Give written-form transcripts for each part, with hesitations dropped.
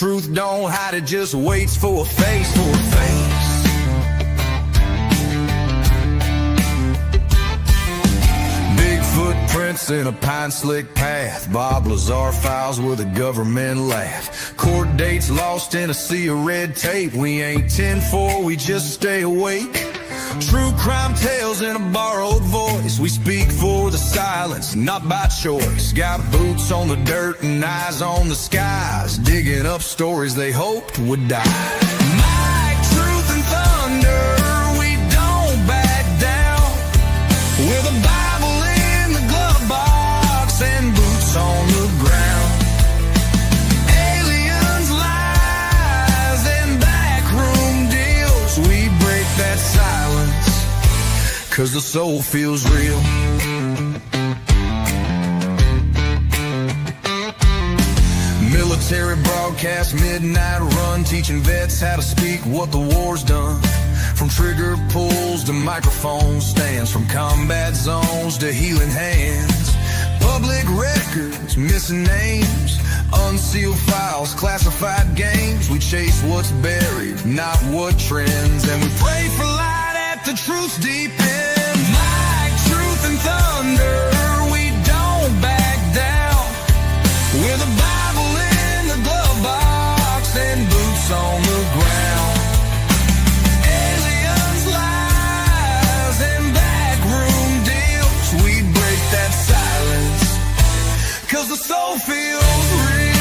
truth don't hide, it just waits for a face, Big footprints in a pine-slick path, Bob Lazar files with a government laugh. Court dates lost in a sea of red tape. We ain't 10-4, we just stay awake. True crime tales in a borrowed voice. We speak for the silence, not by choice. Got boots on the dirt and eyes on the skies, digging up stories they hoped would die. Might, truth, and thunder, we don't back down. With a Bible in the glove box and boots on the ground. Aliens, lies, and backroom deals. We break that silence, 'cause the soul feels real. Military broadcast, midnight run, teaching vets how to speak what the war's done. From trigger pulls to microphone stands, from combat zones to healing hands. Public records, missing names, unsealed files, classified games. We chase what's buried, not what trends, and we pray for light at the truth's deep end. Might, truth, and thunder, we don't back down. With a Bible in the glove box and boots on the ground. Aliens, lies, and backroom deals. We break that silence, 'cause the soul feels real.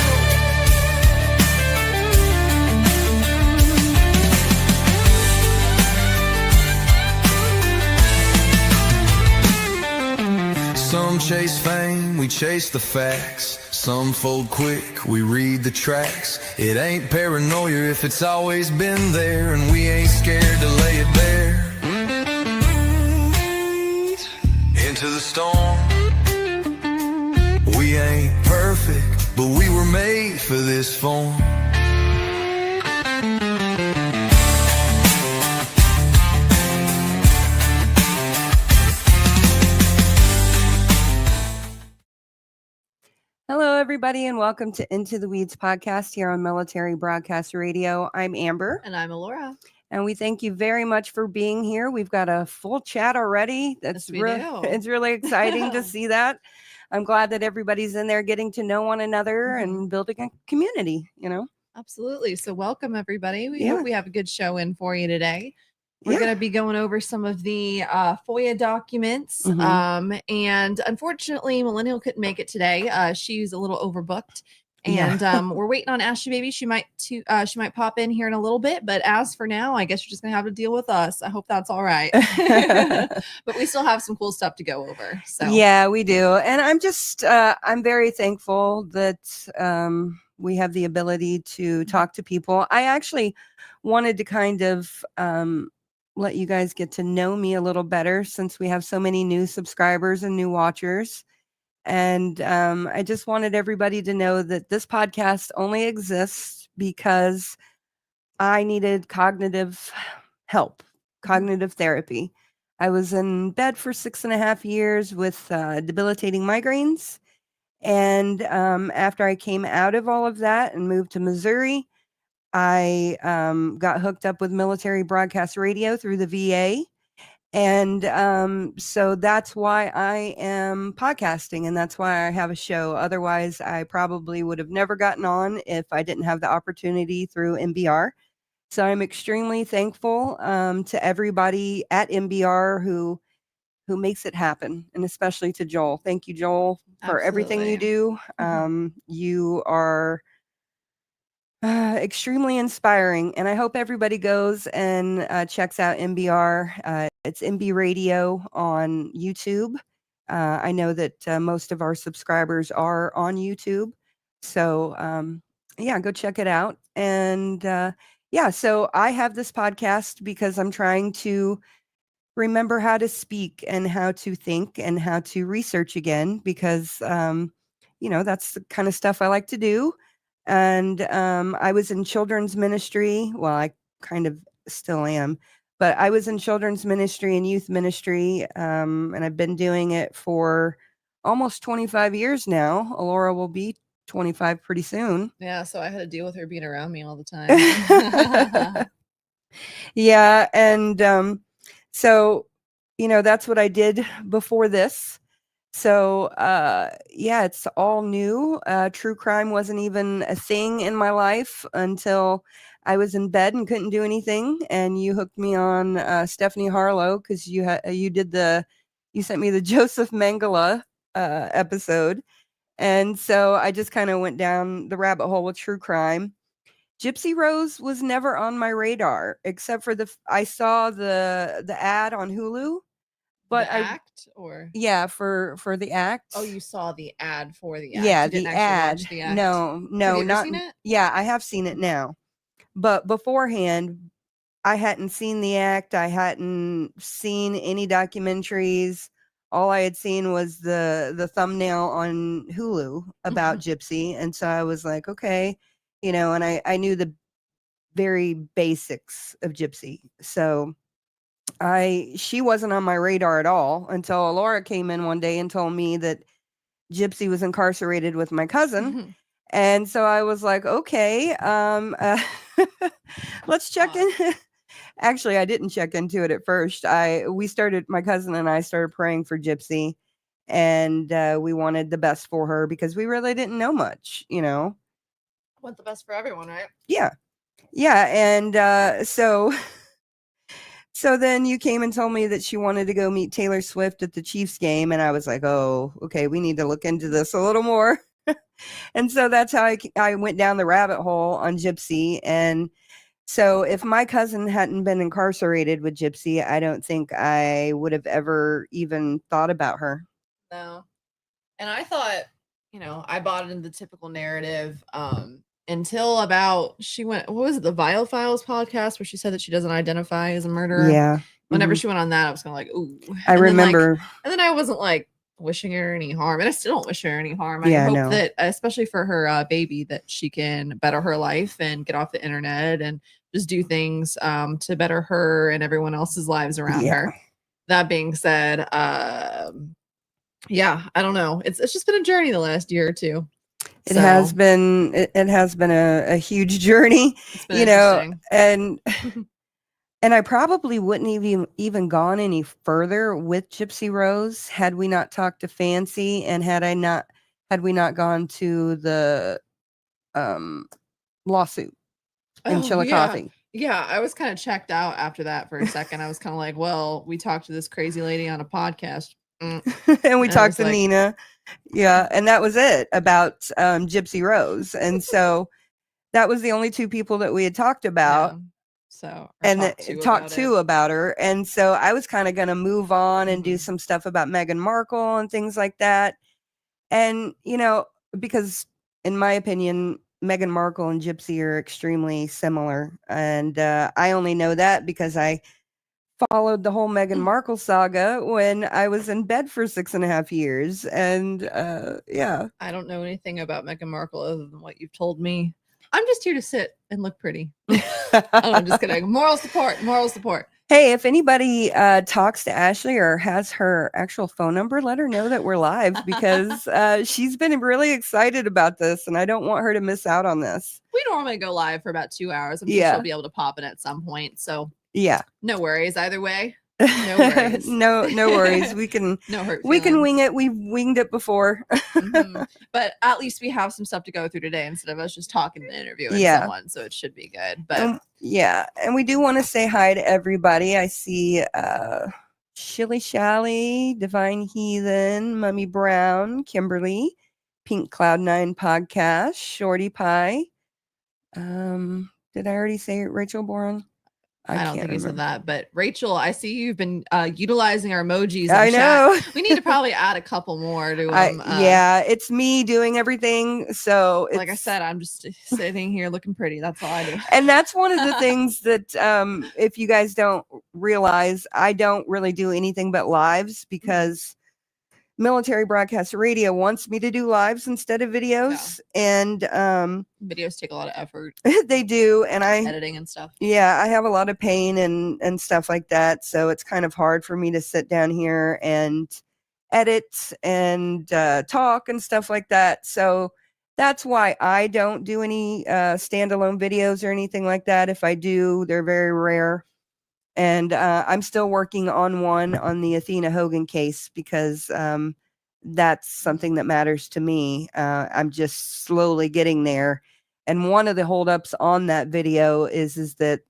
Some chase fame, we chase the facts. Some fold quick, we read the tracks. It ain't paranoia if it's always been there, and we ain't scared to lay it bare. Into the storm. We ain't perfect, but we were made for this form. Hello, everybody, and welcome to Into the Weeds podcast here on Military Broadcast Radio. I'm Amber. And I'm Alora. And we thank you very much for being here. We've got a full chat already. It's really exciting to see that. I'm glad that everybody's in there getting to know one another and building a community, you know? Absolutely. So welcome, everybody. We hope we have a good show in for you today. We're going to be going over some of the FOIA documents. And unfortunately, Millennial couldn't make it today. She's a little overbooked. And we're waiting on Ashley Baby. She might pop in here in a little bit. But as for now, I guess you're just going to have to deal with us. I hope that's all right. But we still have some cool stuff to go over. So yeah, we do. And I'm just I'm very thankful that we have the ability to talk to people. I actually wanted to kind of let you guys get to know me a little better, since we have so many new subscribers and new watchers. And I just wanted everybody to know that this podcast only exists because I needed cognitive help, cognitive therapy. I was in bed for 6.5 years with debilitating migraines. And after I came out of all of that and moved to Missouri, I got hooked up with Military Broadcast Radio through the VA. And so that's why I am podcasting, and that's why I have a show. Otherwise, I probably would have never gotten on if I didn't have the opportunity through MBR. So I'm extremely thankful to everybody at MBR who makes it happen, and especially to Joel. Thank you, Joel, for everything you do. You are extremely inspiring, and I hope everybody goes and checks out MBR. It's MB Radio on YouTube. I know that most of our subscribers are on YouTube, so go check it out. And so I have this podcast because I'm trying to remember how to speak and how to think and how to research again, because that's the kind of stuff I like to do. And I was in children's ministry. Well, I kind of still am, but I was in children's ministry and youth ministry, and I've been doing it for almost 25 years now. Alora will be 25 pretty soon. Yeah, so I had to deal with her being around me all the time. Yeah, and so that's what I did before this. So yeah, it's all new. True crime wasn't even a thing in my life until I was in bed and couldn't do anything, and you hooked me on Stephanie Harlow because you sent me the Joseph Mengele episode, and so I just kind of went down the rabbit hole with true crime. Gypsy Rose was never on my radar, except for I saw the ad on Hulu, but the act or yeah, for the act. oh, you saw the ad for the act. Yeah, You didn't the actually ad. watch the act. No, Have you ever not seen it? Yeah, I have seen it now. But beforehand, I hadn't seen the act. I hadn't seen any documentaries. All I had seen was the thumbnail on Hulu about Gypsy, and so I was like, okay, and I knew the very basics of Gypsy. So she wasn't on my radar at all until Laura came in one day and told me that Gypsy was incarcerated with my cousin. And so I was like, okay, let's check in. Actually, I didn't check into it at first. My cousin and I started praying for Gypsy, and we wanted the best for her because we really didn't know much, Want the best for everyone, right? Yeah. Yeah. And so then you came and told me that she wanted to go meet Taylor Swift at the Chiefs game. And I was like, oh, okay, we need to look into this a little more. And so that's how I went down the rabbit hole on Gypsy. And so if my cousin hadn't been incarcerated with Gypsy, I don't think I would have ever even thought about her. No. And I thought, I bought into the typical narrative until about she went, what was it, the Vial Files podcast where she said that she doesn't identify as a murderer? Yeah. Whenever she went on that, I was kind of like, ooh. I remember. And then I wasn't like wishing her any harm. And I still don't wish her any harm. Yeah, I hope that, especially for her baby, that she can better her life and get off the internet and just do things to better her and everyone else's lives around her. That being said, yeah, I don't know. It's just been a journey the last year or two. It has been a huge journey, It's been interesting. And I probably wouldn't have even gone any further with Gypsy Rose had we not talked to Fancy and had we not gone to the lawsuit in Chillicothe. Yeah, I was kind of checked out after that for a second. I was kind of like, well, we talked to this crazy lady on a podcast. And we talked to Nina. Yeah, and that was it about Gypsy Rose. And so that was the only two people that we had talked about. Yeah. So talked to about her. And so I was kind of going to move on and do some stuff about Meghan Markle and things like that. And, because in my opinion, Meghan Markle and Gypsy are extremely similar. And I only know that because I followed the whole Meghan Markle saga when I was in bed for 6.5 years. And yeah. I don't know anything about Meghan Markle other than what you've told me. I'm just here to sit and look pretty. I'm just kidding. Moral support. Hey, if anybody talks to Ashley or has her actual phone number, let her know that we're live because she's been really excited about this and I don't want her to miss out on this. We normally go live for about 2 hours. I'm sure she'll be able to pop in at some point. So yeah, no worries either way. No worries. no worries. We can we can wing it. We've winged it before. But at least we have some stuff to go through today instead of us just talking and interviewing someone. So it should be good. But yeah, and we do want to say hi to everybody. I see Shilly Shally, Divine Heathen, Mummy Brown, Kimberly, Pink Cloud 9 Podcast, Shorty Pie. Did I already say Rachel Bourne? I don't think you said that, but Rachel, I see you've been utilizing our emojis. I know. We need to probably add a couple more to them. Yeah, it's me doing everything. So like I said, I'm just sitting here looking pretty. That's all I do. And that's one of the things that if you guys don't realize, I don't really do anything but lives because Military Broadcast Radio wants me to do lives instead of videos. Yeah. And videos take a lot of effort. They do. And editing and stuff. Yeah, I have a lot of pain and stuff like that. So it's kind of hard for me to sit down here and edit and talk and stuff like that. So that's why I don't do any standalone videos or anything like that. If I do, they're very rare. And I'm still working on one on the Athena Hogan case because that's something that matters to me. I'm just slowly getting there. And one of the holdups on that video is that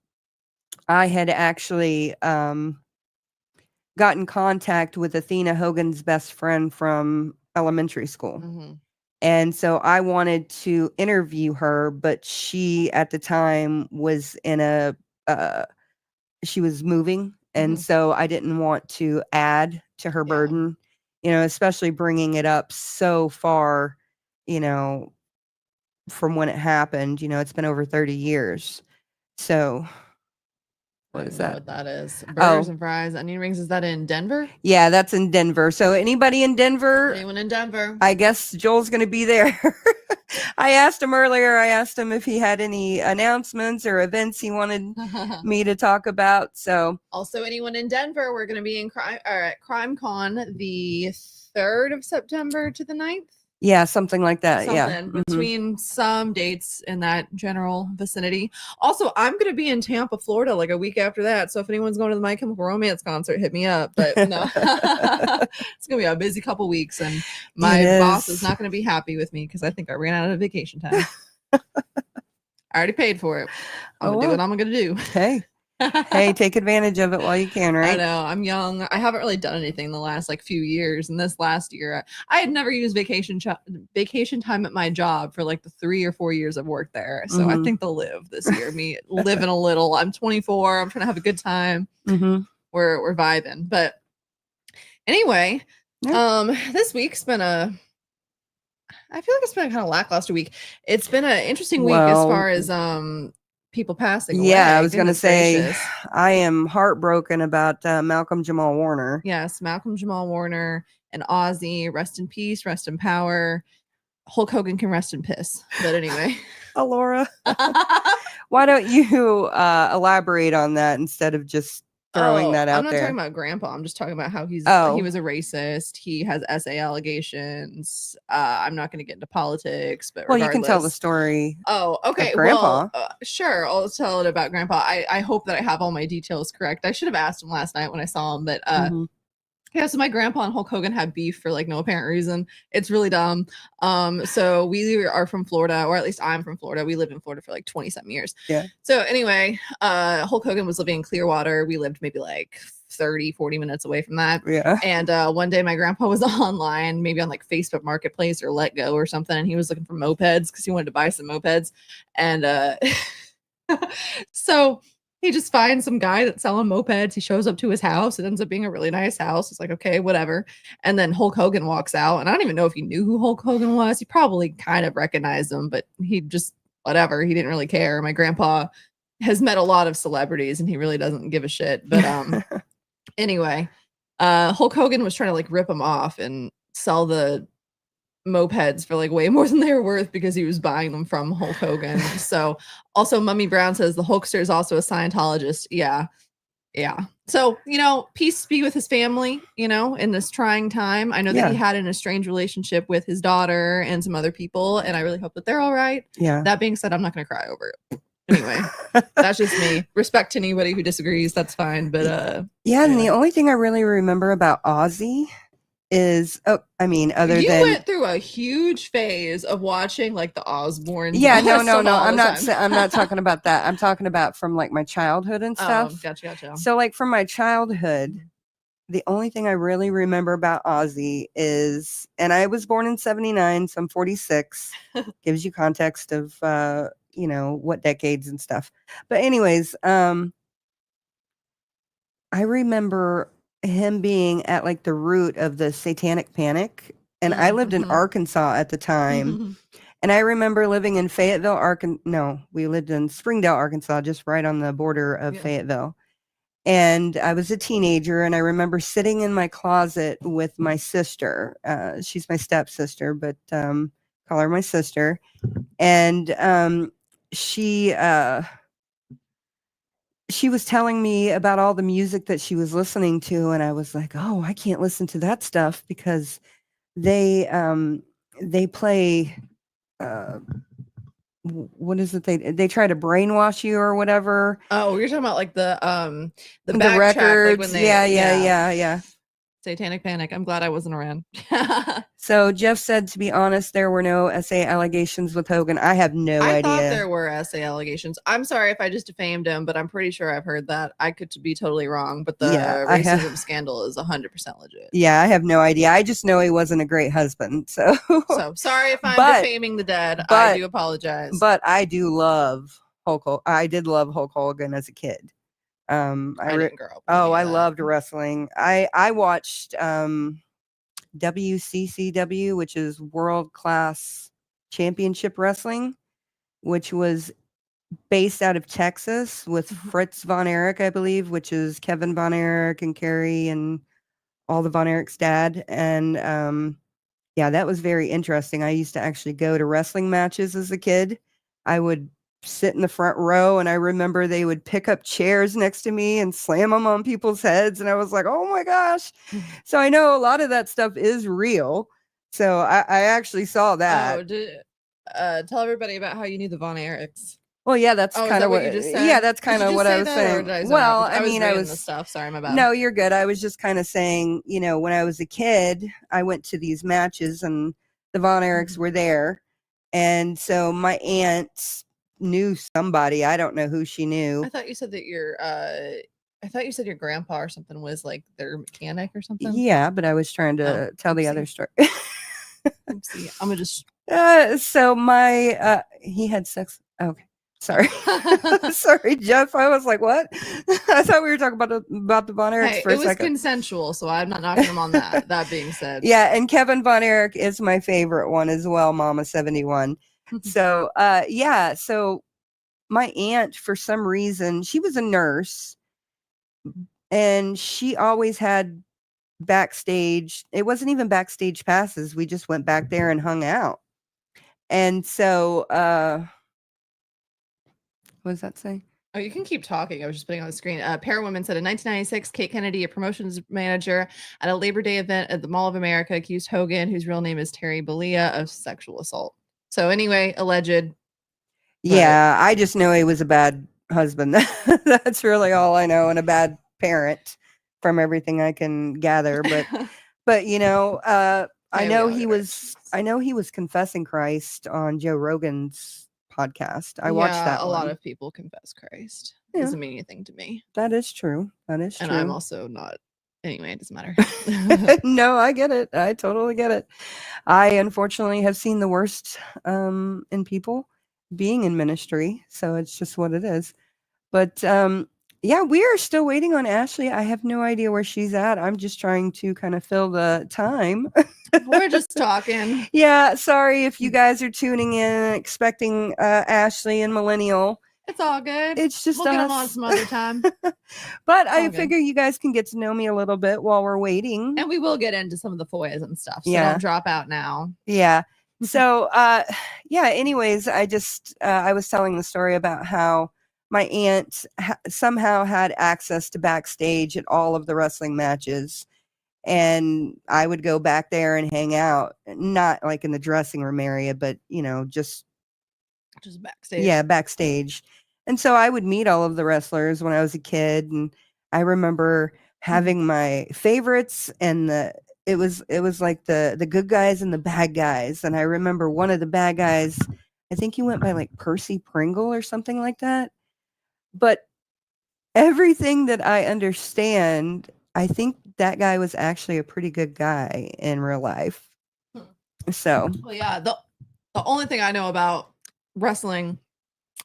I had actually got in contact with Athena Hogan's best friend from elementary school. Mm-hmm. And so I wanted to interview her, but she at the time was in she was moving. And so I didn't want to add to her burden, especially bringing it up so far, from when it happened. It's been over 30 years. So what is that? What that is? Burgers and fries, onion rings. Is that in Denver? Yeah, that's in Denver. So anybody in Denver? Anyone in Denver? I guess Joel's going to be there. I asked him earlier. I asked him if he had any announcements or events he wanted me to talk about. So also, anyone in Denver, we're going to be at CrimeCon the 3rd of September to the 9th. Yeah, something like that. Between some dates in that general vicinity. Also, I'm going to be in Tampa, Florida, like a week after that. So if anyone's going to the My Chemical Romance concert, hit me up. But no, it's going to be a busy couple weeks, and my boss is not going to be happy with me because I think I ran out of vacation time. I already paid for it. I'm going to do what I'm going to do. Hey. Hey, take advantage of it while you can, right? I know. I'm young. I haven't really done anything the last few years. And this last year, I had never used vacation time at my job for like the 3 or 4 years I've worked there. So I think they'll live this year. Me living a little. I'm 24. I'm trying to have a good time. We're vibing. But anyway, this week's been I feel like it's been a kind of lackluster week. It's been an interesting week as far as people passing away. Yeah, I was going to say, I am heartbroken about Malcolm Jamal Warner. Yes, Malcolm Jamal Warner and Ozzy. Rest in peace, rest in power. Hulk Hogan can rest in piss. But anyway. Laura, why don't you elaborate on that instead of just throwing that out there? I'm not talking about Grandpa. I'm just talking about how he was a racist. He has SA allegations. I'm not going to get into politics, but you can tell the story. Oh, okay. Grandpa. Well, sure. I'll tell it about Grandpa. I hope that I have all my details correct. I should have asked him last night when I saw him, but yeah, so my grandpa and Hulk Hogan had beef for like no apparent reason. It's really dumb. So we are from Florida, or at least I'm from Florida. We lived in Florida for like 20-something years. Yeah. So anyway, Hulk Hogan was living in Clearwater. We lived maybe like 30, 40 minutes away from that. Yeah. And one day my grandpa was online, maybe on like Facebook Marketplace or Let Go or something, and he was looking for mopeds because he wanted to buy some mopeds. And so he just finds some guy that's selling mopeds. He shows up to his house. It ends up being a really nice house. It's like, okay, whatever. And then Hulk Hogan walks out. And I don't even know if he knew who Hulk Hogan was. He probably kind of recognized him, but he just, whatever. He didn't really care. My grandpa has met a lot of celebrities and he really doesn't give a shit. But anyway, Hulk Hogan was trying to like rip him off and sell the mopeds for like way more than they were worth because he was buying them from Hulk Hogan. So also Mummy Brown says the Hulkster is also a Scientologist. Yeah. So, peace be with his family, in this trying time. I know that he had an estranged relationship with his daughter and some other people, and I really hope that they're all right. Yeah. That being said, I'm not going to cry over it. Anyway, that's just me. Respect to anybody who disagrees. That's fine. But yeah. And the only thing I really remember about Ozzy is other you than went through a huge phase of watching like the Osbournes. Yeah, no. I'm not talking about that. I'm talking about from like my childhood and stuff. Gotcha. So like from my childhood, the only thing I really remember about Ozzy is, and I was born in 79, so I'm 46. Gives you context of what decades and stuff. But anyways, I remember him being at like the root of the satanic panic. And I lived in Arkansas at the time. And I remember living in Fayetteville, we lived in Springdale, Arkansas, just right on the border of Fayetteville. And I was a teenager, and I remember sitting in my closet with my sister. She's my stepsister, but call her my sister. And she was telling me about all the music that she was listening to, and I was like, oh, I can't listen to that stuff because they play what is it they try to brainwash you or whatever. Oh, you're talking about like the The backtrack, records. like when they Yeah. Satanic Panic. I'm glad I wasn't around. So Jeff said, to be honest, there were no SA allegations with Hogan. I have no idea. I thought there were SA allegations. I'm sorry if I just defamed him, but I'm pretty sure I've heard that. I could be totally wrong, but the racism scandal is 100% legit. Yeah, I have no idea. I just know he wasn't a great husband. So sorry if I'm defaming the dead. I do apologize. But I do love Hulk Hogan. I did love Hulk Hogan as a kid. I didn't grow up. I loved wrestling. I watched WCCW, which is World Class Championship Wrestling, which was based out of Texas with Fritz Von Erich, I believe, which is Kevin Von Erich and Kerry and all the Von Erich's dad. And yeah, that was very interesting. I used to actually go to wrestling matches as a kid. I would sit in the front row, and I remember they would pick up chairs next to me and slam them on people's heads, and I was like, oh my gosh. So I know a lot of that stuff is real. So I actually saw that. Tell everybody about how you knew the Von Erichs. Well, yeah, that's kind of what you just said. Yeah, that's kind of what I was saying. Well, I mean, I was the stuff. Sorry, my bad. No, you're good. I was just kind of saying, you know, when I was a kid, I went to these matches and the Von Erichs were there. And so my aunt knew somebody. I don't know who she knew. I thought you said that your grandpa or something was like their mechanic or something. Yeah, but I was trying to tell the other story. Oopsie. I'm gonna just so my he had sex. Okay. Sorry. Sorry, Jeff. I was like, what? I thought we were talking about the Von Erichs for a second. It was consensual, so I'm not knocking him on that. That being said. Yeah, and Kevin Von Erich is my favorite one as well, Mama 71. So, yeah, so my aunt, for some reason, she was a nurse, and she always had backstage. It wasn't even backstage passes. We just went back there and hung out. And so, what does that say? Oh, you can keep talking. I was just putting on the screen. Parawoman said in 1996, Kate Kennedy, a promotions manager at a Labor Day event at the Mall of America, accused Hogan, whose real name is Terry Bollea, of sexual assault. So anyway, alleged. Yeah, I just know he was a bad husband. That's really all I know, and a bad parent from everything I can gather. But you know, I know he was confessing Christ on Joe Rogan's podcast. I watched that. A lot of people confess Christ. Yeah. Doesn't mean anything to me. That is true. And I'm also not. Anyway, it doesn't matter. No, I get it. I totally get it. I unfortunately have seen the worst in people being in ministry, so it's just what it is. But yeah, we are still waiting on Ashley. I have no idea where she's at. I'm just trying to kind of fill the time. We're just talking. Yeah, sorry if you guys are tuning in expecting Ashley and Millennial. It's all good. It's just we'll get them on some other time. But I figure you guys can get to know me a little bit while we're waiting. And we will get into some of the FOIAs and stuff. So don't drop out now. Yeah. So yeah, anyways, I just I was telling the story about how my aunt somehow had access to backstage at all of the wrestling matches. And I would go back there and hang out, not like in the dressing room area, but, you know, just backstage. Yeah, backstage. And so I would meet all of the wrestlers when I was a kid. And I remember having my favorites, and it was like the good guys and the bad guys. And I remember one of the bad guys, I think he went by like Percy Pringle or something like that. But everything that I understand, I think that guy was actually a pretty good guy in real life. So, well, yeah, the only thing I know about wrestling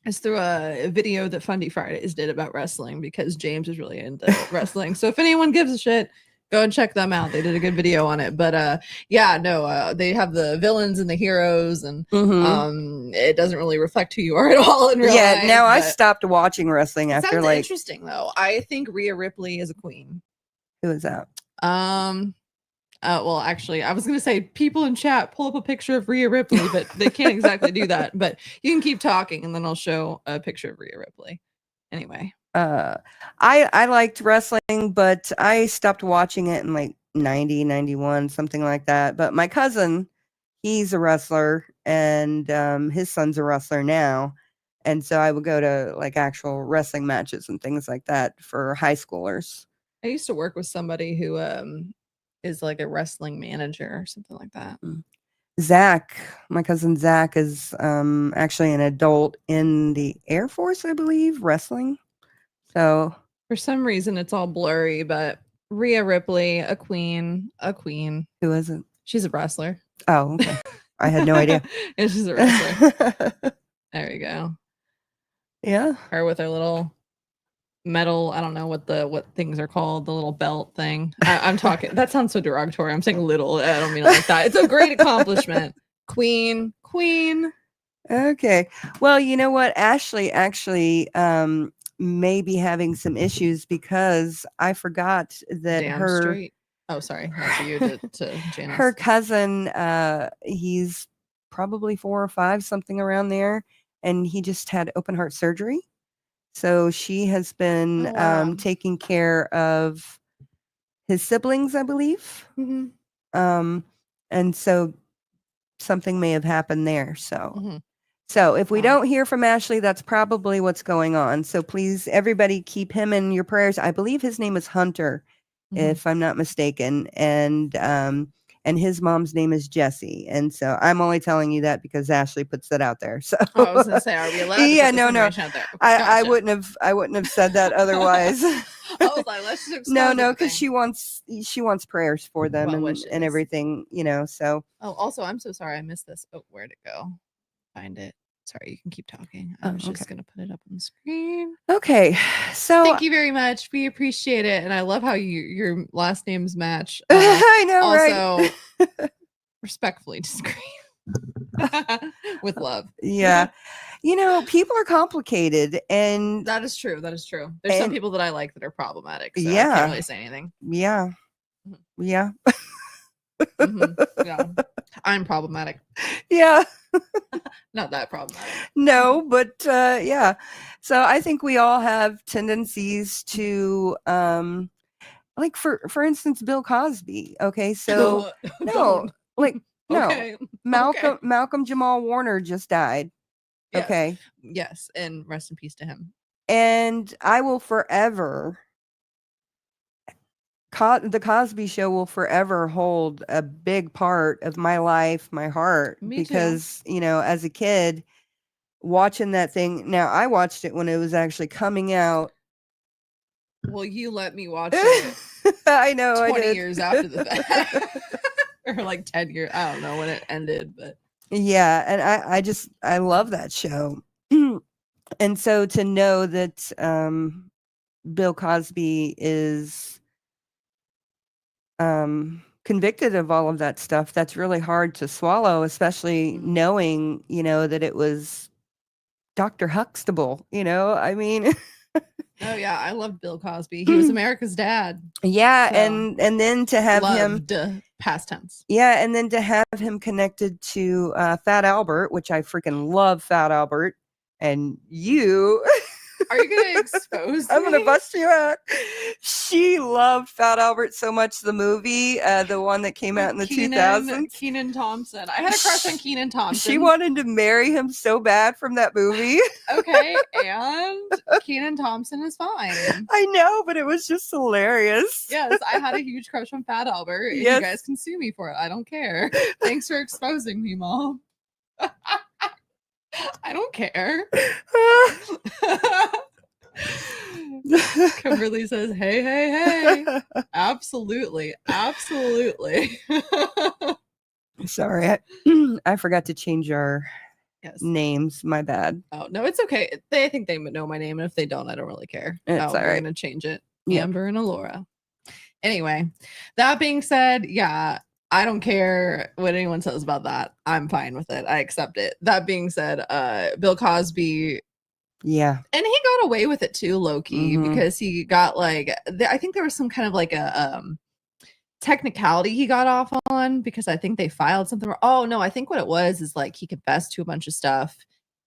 is through a video that Fundy Fridays did about wrestling, because James is really into wrestling. So if anyone gives a shit, go and check them out. They did a good video on it. But yeah, no, they have the villains and the heroes, and it doesn't really reflect who you are at all in real life. Yeah, now I stopped watching wrestling after like. Interesting though. I think Rhea Ripley is a queen. Who is that? Well, actually, I was going to say, people in chat, pull up a picture of Rhea Ripley, but they can't exactly do that. But you can keep talking, and then I'll show a picture of Rhea Ripley. Anyway. I liked wrestling, but I stopped watching it in like 90, 91, something like that. But my cousin, he's a wrestler, and his son's a wrestler now. And so I would go to like actual wrestling matches and things like that for high schoolers. I used to work with somebody who is like a wrestling manager or something like that. Zach, my cousin Zach, is actually an adult in the Air Force, I believe, wrestling. So for some reason it's all blurry, but Rhea Ripley, a queen. Who is it? She's a wrestler. Oh, okay. I had no idea. And she's a wrestler. There you go. Yeah. Her with her little metal, I don't know what things are called, the little belt thing. I'm talking, that sounds so derogatory. I'm saying little. I don't mean it like that. It's a great accomplishment. Queen. Okay. Well, you know what? Ashley actually may be having some issues because I forgot that Oh, sorry. That's you to Janice. Her cousin, he's probably 4 or 5, something around there, and he just had open heart surgery. So she has been taking care of his siblings, I believe. Mm-hmm. And so something may have happened there. So, so if we don't hear from Ashley, that's probably what's going on. So please, everybody, keep him in your prayers. I believe his name is Hunter, if I'm not mistaken, and his mom's name is Jessie. And so I'm only telling you that because Ashley puts that out there. So I was gonna say, are we allowed to yeah, put this no. information out there? I wouldn't have said that otherwise. I was like, let's just no, because she wants prayers for them and everything, so. Oh, also, I'm so sorry I missed this. Oh, where'd it go? Find it. Sorry, you can keep talking. I was just gonna put it up on the screen. Okay, so thank you very much. We appreciate it, and I love how your last names match. I know, also, right? Respectfully disagree. With love. Yeah. People are complicated, and that is true. There's some people that I like that are problematic, so yeah, I can't really say anything. Yeah. Yeah. Yeah. I'm problematic. Yeah. Not that problematic. No, but yeah. So I think we all have tendencies to like for instance, Bill Cosby. Okay, so no. Okay. Malcolm Jamal Warner just died. Yes. Okay. Yes, and rest in peace to him. And I will forever the Cosby Show will forever hold a big part of my life, my heart. Me because, too. As a kid watching that thing. Now, I watched it when it was actually coming out. Well, you let me watch it. I know. 20 years after the fact. Or like 10 years. I don't know when it ended, but yeah. And I love that show. And so to know that Bill Cosby is convicted of all of that stuff, that's really hard to swallow, especially knowing, that it was Dr. Huxtable, I mean. Oh yeah, I loved Bill Cosby. He was America's dad. Yeah, so and then to have loved, past tense. Yeah, and then to have him connected to Fat Albert, which I freaking love Fat Albert, and you. Are you gonna expose I'm gonna me? bust you out. She loved Fat Albert so much, the movie, the one that came out in the 2000s. Kenan Thompson. I had a crush on Kenan Thompson. She wanted to marry him so bad from that movie. Okay, and Kenan Thompson is fine. I know, but it was just hilarious. Yes, I had a huge crush on Fat Albert. And you guys can sue me for it. I don't care. Thanks for exposing me, Mom. I don't care. Kimberly says, hey. Absolutely. Sorry, I forgot to change our names. My bad. Oh, no, it's okay. I think they know my name, and if they don't, I don't really care. It's all right. We're going to change it. Yep. Amber and Alora. Anyway, that being said, yeah, I don't care what anyone says about that. I'm fine with it. I accept it. That being said, Bill Cosby. Yeah. And he got away with it too, low-key, because he got like, I think there was some kind of like a technicality he got off on, because I think they filed something. Oh, no, I think what it was is like he confessed to a bunch of stuff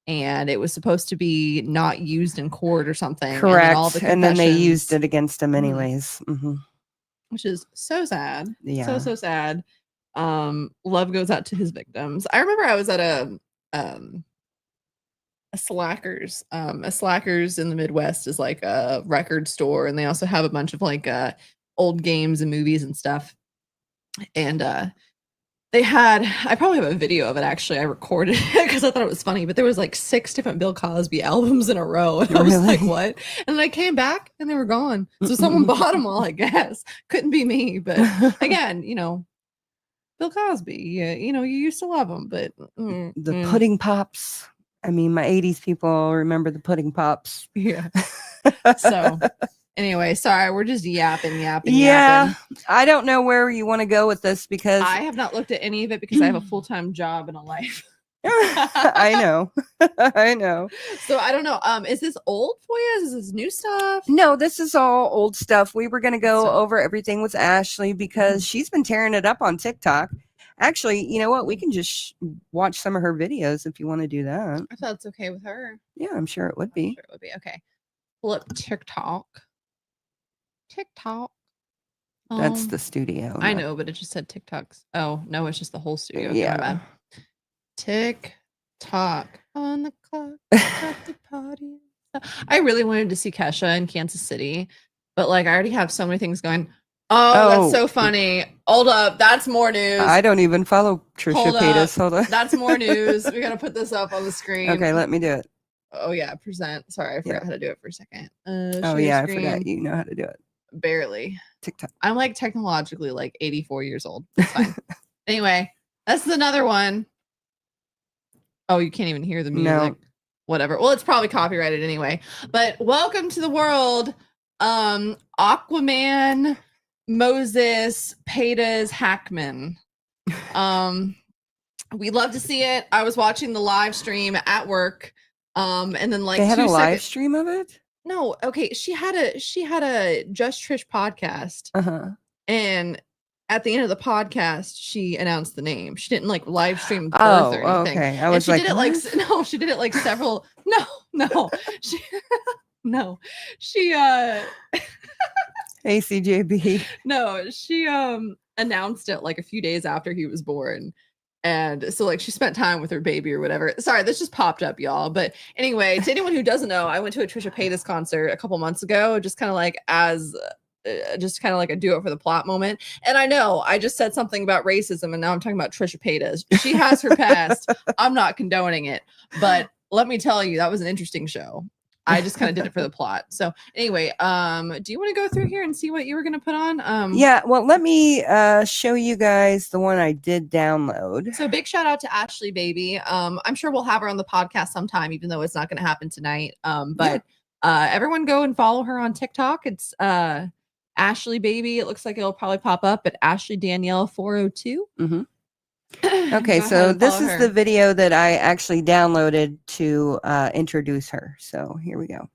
and it was supposed to be not used in court or something. Correct. And then they used it against him anyways. Which is so sad. Yeah. So sad. Love goes out to his victims. I remember I was at a Slackers. A Slackers in the Midwest is like a record store, and they also have a bunch of like old games and movies and stuff. And they had, I probably have a video of it actually. I recorded it because I thought it was funny, but there was like 6 different Bill Cosby albums in a row. And I was like, what? And then I came back and they were gone. So someone bought them all, I guess. Couldn't be me. But again, you know, Bill Cosby, you know, you used to love him, but the Pudding Pops. I mean, my 80s people remember the Pudding Pops. Yeah. So anyway, sorry, we're just yapping. Yeah, I don't know where you want to go with this because I have not looked at any of it because I have a full-time job and a life. I know. I know. So I don't know. Is this old FOIAs? Is this new stuff? No, this is all old stuff. We were going to go over everything with Ashley because she's been tearing it up on TikTok. Actually, you know what? We can just watch some of her videos if you want to do that. I thought it's okay with her. Yeah, I'm sure it would be. Sure it would be. Okay. Pull up TikTok. That's the studio. I know, but it just said TikToks. Oh, no, it's just the whole studio. Okay, yeah. my bad. TikTok on the clock at the party. I really wanted to see Kesha in Kansas City, but like I already have so many things going. Oh, that's so funny. Hold up. That's more news. I don't even follow Trisha Paytas. Hold on. That's more news. We got to put this up on the screen. Okay, let me do it. Oh, yeah. Present. Sorry, I forgot how to do it for a second. Oh, yeah. Screen. I forgot you know how to do it. Barely. TikTok. I'm like technologically like 84 years old. It's fine. Anyway, this is another one. Oh, you can't even hear the music. No. Whatever. Well, it's probably copyrighted anyway. But welcome to the world. Aquaman, Moses, Paytas, Hackman. We love to see it. I was watching the live stream at work. And then like they had a live stream of it? No, okay. She had a Just Trish podcast. And at the end of the podcast, she announced the name. She didn't like live stream birth or anything. Okay. I was like, did it like no, she did it like several. No, she ACJB. No, she announced it like a few days after he was born. And so like she spent time with her baby or whatever. Sorry, this just popped up, y'all. But anyway, to anyone who doesn't know, I went to a Trisha Paytas concert a couple months ago, just kind of like as just kind of like a do it for the plot moment. And I know I just said something about racism and now I'm talking about Trisha Paytas. She has her past. I'm not condoning it, but let me tell you, that was an interesting show. I just kind of did it for the plot. So anyway, do you want to go through here and see what you were going to put on? Yeah, well, let me show you guys the one I did download. So big shout out to Ashley Baby. I'm sure we'll have her on the podcast sometime, even though it's not going to happen tonight. But everyone go and follow her on TikTok. It's Ashley Baby. It looks like it'll probably pop up at Ashley Danielle 402. Okay, so this is the video that I actually downloaded to introduce her. So here we go.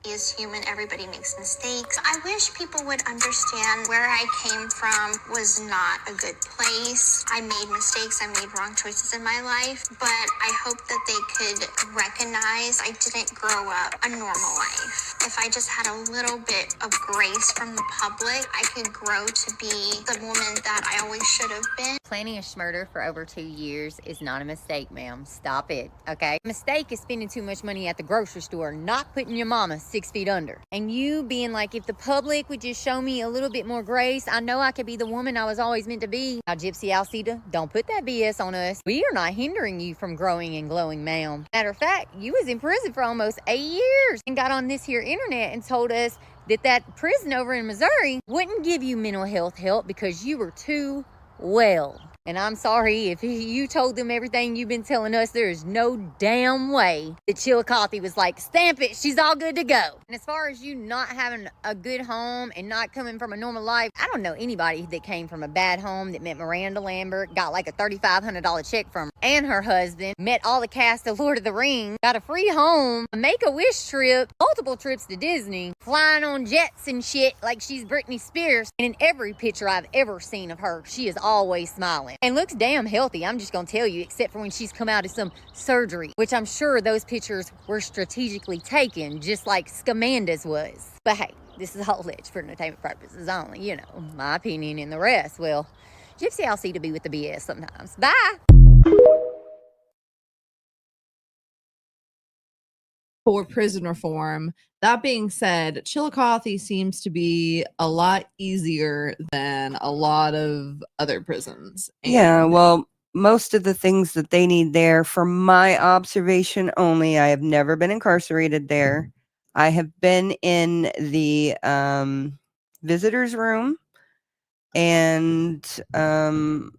Is human. Everybody makes mistakes. I wish people would understand where I came from was not a good place. I made mistakes. I made wrong choices in my life, but I hope that they could recognize I didn't grow up a normal life. If I just had a little bit of grace from the public, I could grow to be the woman that I always should have been. Planning a schmurder for over 2 years is not a mistake, ma'am. Stop it, okay? Mistake is spending too much money at the grocery store, not putting your mama 6 feet under. And you being like, if the public would just show me a little bit more grace, I know I could be the woman I was always meant to be. Now, Gypsy Alcida, don't put that BS on us. We are not hindering you from growing and glowing, ma'am. Matter of fact, you was in prison for almost 8 years and got on this here internet and told us that prison over in Missouri wouldn't give you mental health help because you were too well. And I'm sorry if you told them everything you've been telling us. There is no damn way that Chillicothe was like, stamp it, she's all good to go. And as far as you not having a good home and not coming from a normal life, I don't know anybody that came from a bad home that met Miranda Lambert, got like a $3,500 check from her and her husband, met all the cast of Lord of the Rings, got a free home, a Make-A-Wish trip, multiple trips to Disney, flying on jets and shit like she's Britney Spears. And in every picture I've ever seen of her, she is always smiling. And looks damn healthy, I'm just gonna tell you, except for when she's come out of some surgery, which I'm sure those pictures were strategically taken, just like Scamanda's was. But hey, this is all alleged for entertainment purposes only, you know, my opinion, and the rest, well, Gypsy, I'll see to be with the BS sometimes. Bye. For prison reform. That being said, Chillicothe seems to be a lot easier than a lot of other prisons. Yeah, well, most of the things that they need there, from my observation only, I have never been incarcerated there. I have been in the visitors room, and I'm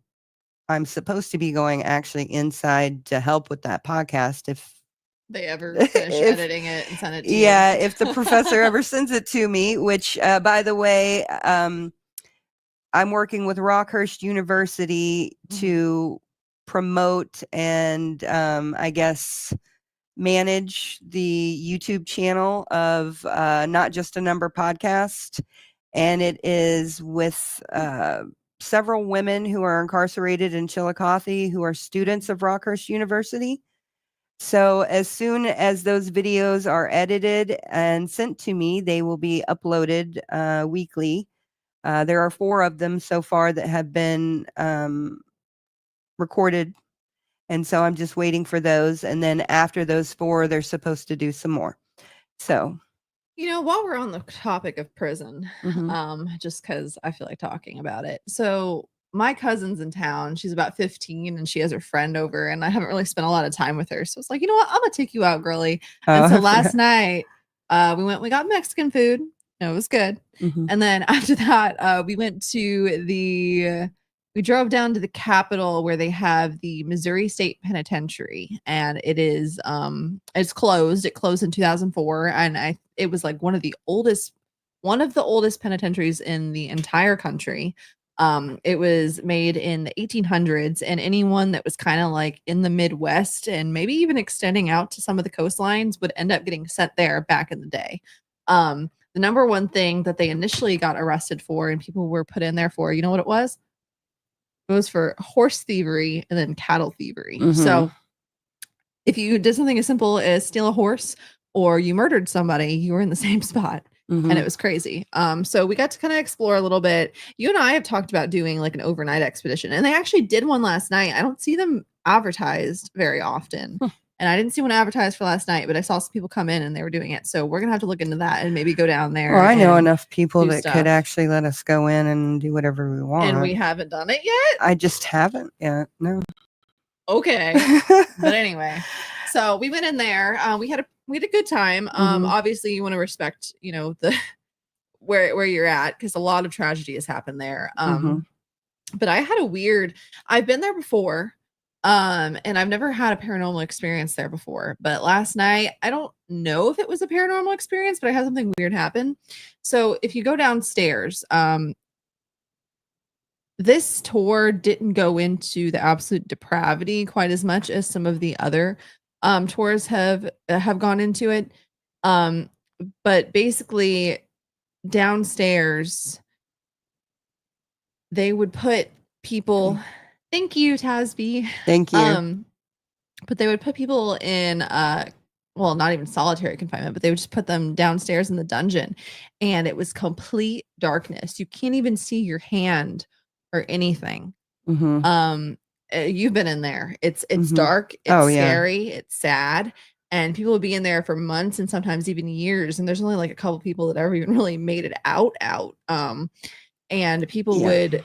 supposed to be going actually inside to help with that podcast if they ever finish editing it and send it to you. Yeah, if the professor ever sends it to me, which, by the way, I'm working with Rockhurst University to promote and, I guess, manage the YouTube channel of Not Just a Number podcast. And it is with several women who are incarcerated in Chillicothe who are students of Rockhurst University. So as soon as those videos are edited and sent to me, they will be uploaded weekly. There are 4 of them so far that have been recorded. And so I'm just waiting for those. And then after those 4, they're supposed to do some more. So, while we're on the topic of prison, just because I feel like talking about it. So my cousin's in town. She's about 15 and she has her friend over, and I haven't really spent a lot of time with her. So it's like, you know what? I'm gonna take you out, girly. And so last night, we got Mexican food. It was good. And then after that, we drove down to the Capitol where they have the Missouri State Penitentiary, and it is it's closed. It closed in 2004, and it was like one of the oldest penitentiaries in the entire country. It was made in the 1800s, and anyone that was kind of like in the Midwest and maybe even extending out to some of the coastlines would end up getting sent there back in the day. The number one thing that they initially got arrested for and people were put in there for, you know what it was? It was for horse thievery and then cattle thievery. So if you did something as simple as steal a horse or you murdered somebody, you were in the same spot. And it was crazy. So we got to kind of explore a little bit. You and I have talked about doing like an overnight expedition, and they actually did one last night. I don't see them advertised very often. And I didn't see one advertised for last night, but I saw some people come in and they were doing it. So we're going to have to look into that and maybe go down there. Well, I know enough people that could actually let us go in and do whatever we want. And we haven't done it yet? I just haven't yet. No. Okay. But anyway, so we went in there. We had a good time. Obviously you want to respect, the where you're at, because a lot of tragedy has happened there. But I've been there before. And I've never had a paranormal experience there before, but last night, I don't know if it was a paranormal experience, but I had something weird happen. So if you go downstairs, this tour didn't go into the absolute depravity quite as much as some of the other tours have gone into it. But basically downstairs, they would put people. Thank you, Tasby. Thank you. But they would put people in not even solitary confinement, but they would just put them downstairs in the dungeon, and it was complete darkness. You can't even see your hand or anything. You've been in there. It's dark, it's scary, it's sad, and people would be in there for months and sometimes even years, and there's only like a couple people that ever even really made it out. And people would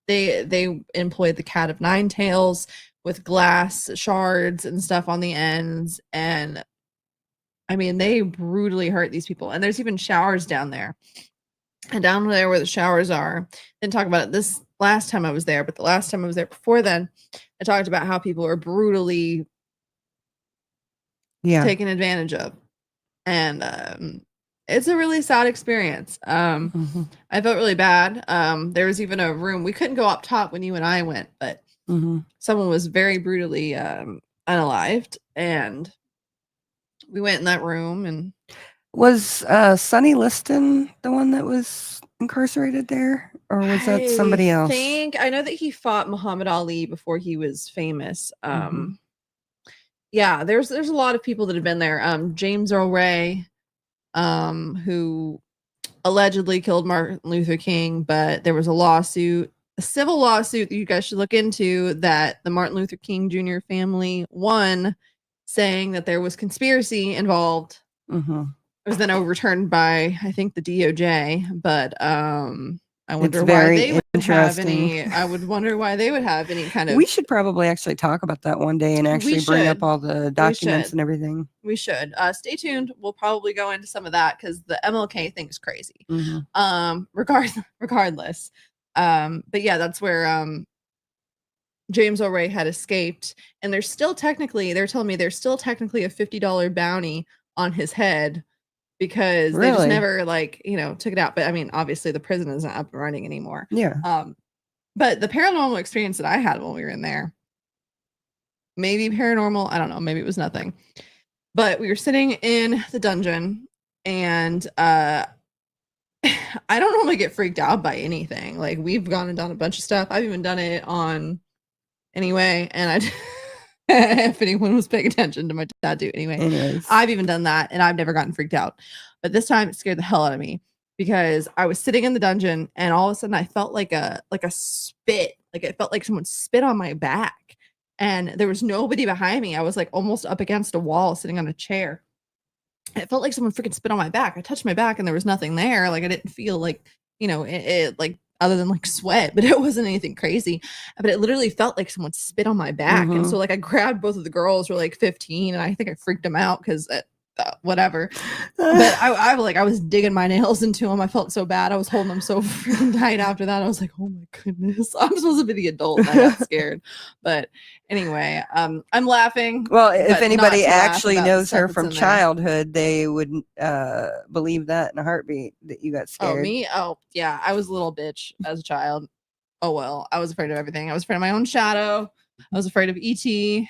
They employed the cat of nine tails with glass shards and stuff on the ends. And I mean, they brutally hurt these people. And there's even showers down there. And down there where the showers are, didn't talk about it this last time I was there, but the last time I was there before then, I talked about how people were brutally taken advantage of. And it's a really sad experience. I felt really bad. There was even a room. We couldn't go up top when you and I went, but someone was very brutally unalived. And we went in that room. And was Sonny Liston the one that was incarcerated there? Or was that somebody else? I know that he fought Muhammad Ali before he was famous. Yeah, there's a lot of people that have been there. James Earl Ray, who allegedly killed Martin Luther King, but there was a lawsuit a civil lawsuit that you guys should look into that the Martin Luther King Jr. family won, saying that there was conspiracy involved. Mm-hmm. It was then overturned by, I think, the DOJ, but I wonder It's why very they would have interesting. any. I would wonder why they would have any kind of. We should probably actually talk about that one day and actually bring up should. all the documents and everything. We should. Stay tuned. We'll probably go into some of that because the MLK thing is crazy. Mm-hmm. Regardless. But yeah, that's where James O'Reilly had escaped, and they're telling me there's still technically a $50 bounty on his head because they just never took it out. But I mean, obviously the prison isn't up and running anymore. Yeah. But the paranormal experience that I had when we were in there, maybe paranormal, I don't know, maybe it was nothing. But we were sitting in the dungeon, and I don't normally get freaked out by anything. Like, we've gone and done a bunch of stuff. I've even done it on anyway, and if anyone was paying attention to my tattoo anyway. Anyways. I've even done that, and I've never gotten freaked out. But this time it scared the hell out of me because I was sitting in the dungeon, and all of a sudden I felt like a spit. Like, it felt like someone spit on my back, and there was nobody behind me. I was like almost up against a wall sitting on a chair. It felt like someone freaking spit on my back. I touched my back and there was nothing there. Like, I didn't feel like, it like other than like sweat, but it wasn't anything crazy. But it literally felt like someone spit on my back. Mm-hmm. And so like I grabbed both of the girls who were like 15, and I think I freaked them out because whatever. But I was digging my nails into them. I felt so bad. I was holding them so freaking tight after that. I was like, oh my goodness, I'm supposed to be the adult, and I got scared. But anyway, I'm laughing. Well, if anybody actually knows her that's from in there. childhood, they would believe that in a heartbeat that you got scared. Oh, me? Oh, yeah. I was a little bitch as a child. Oh, well, I was afraid of everything. I was afraid of my own shadow. I was afraid of E.T.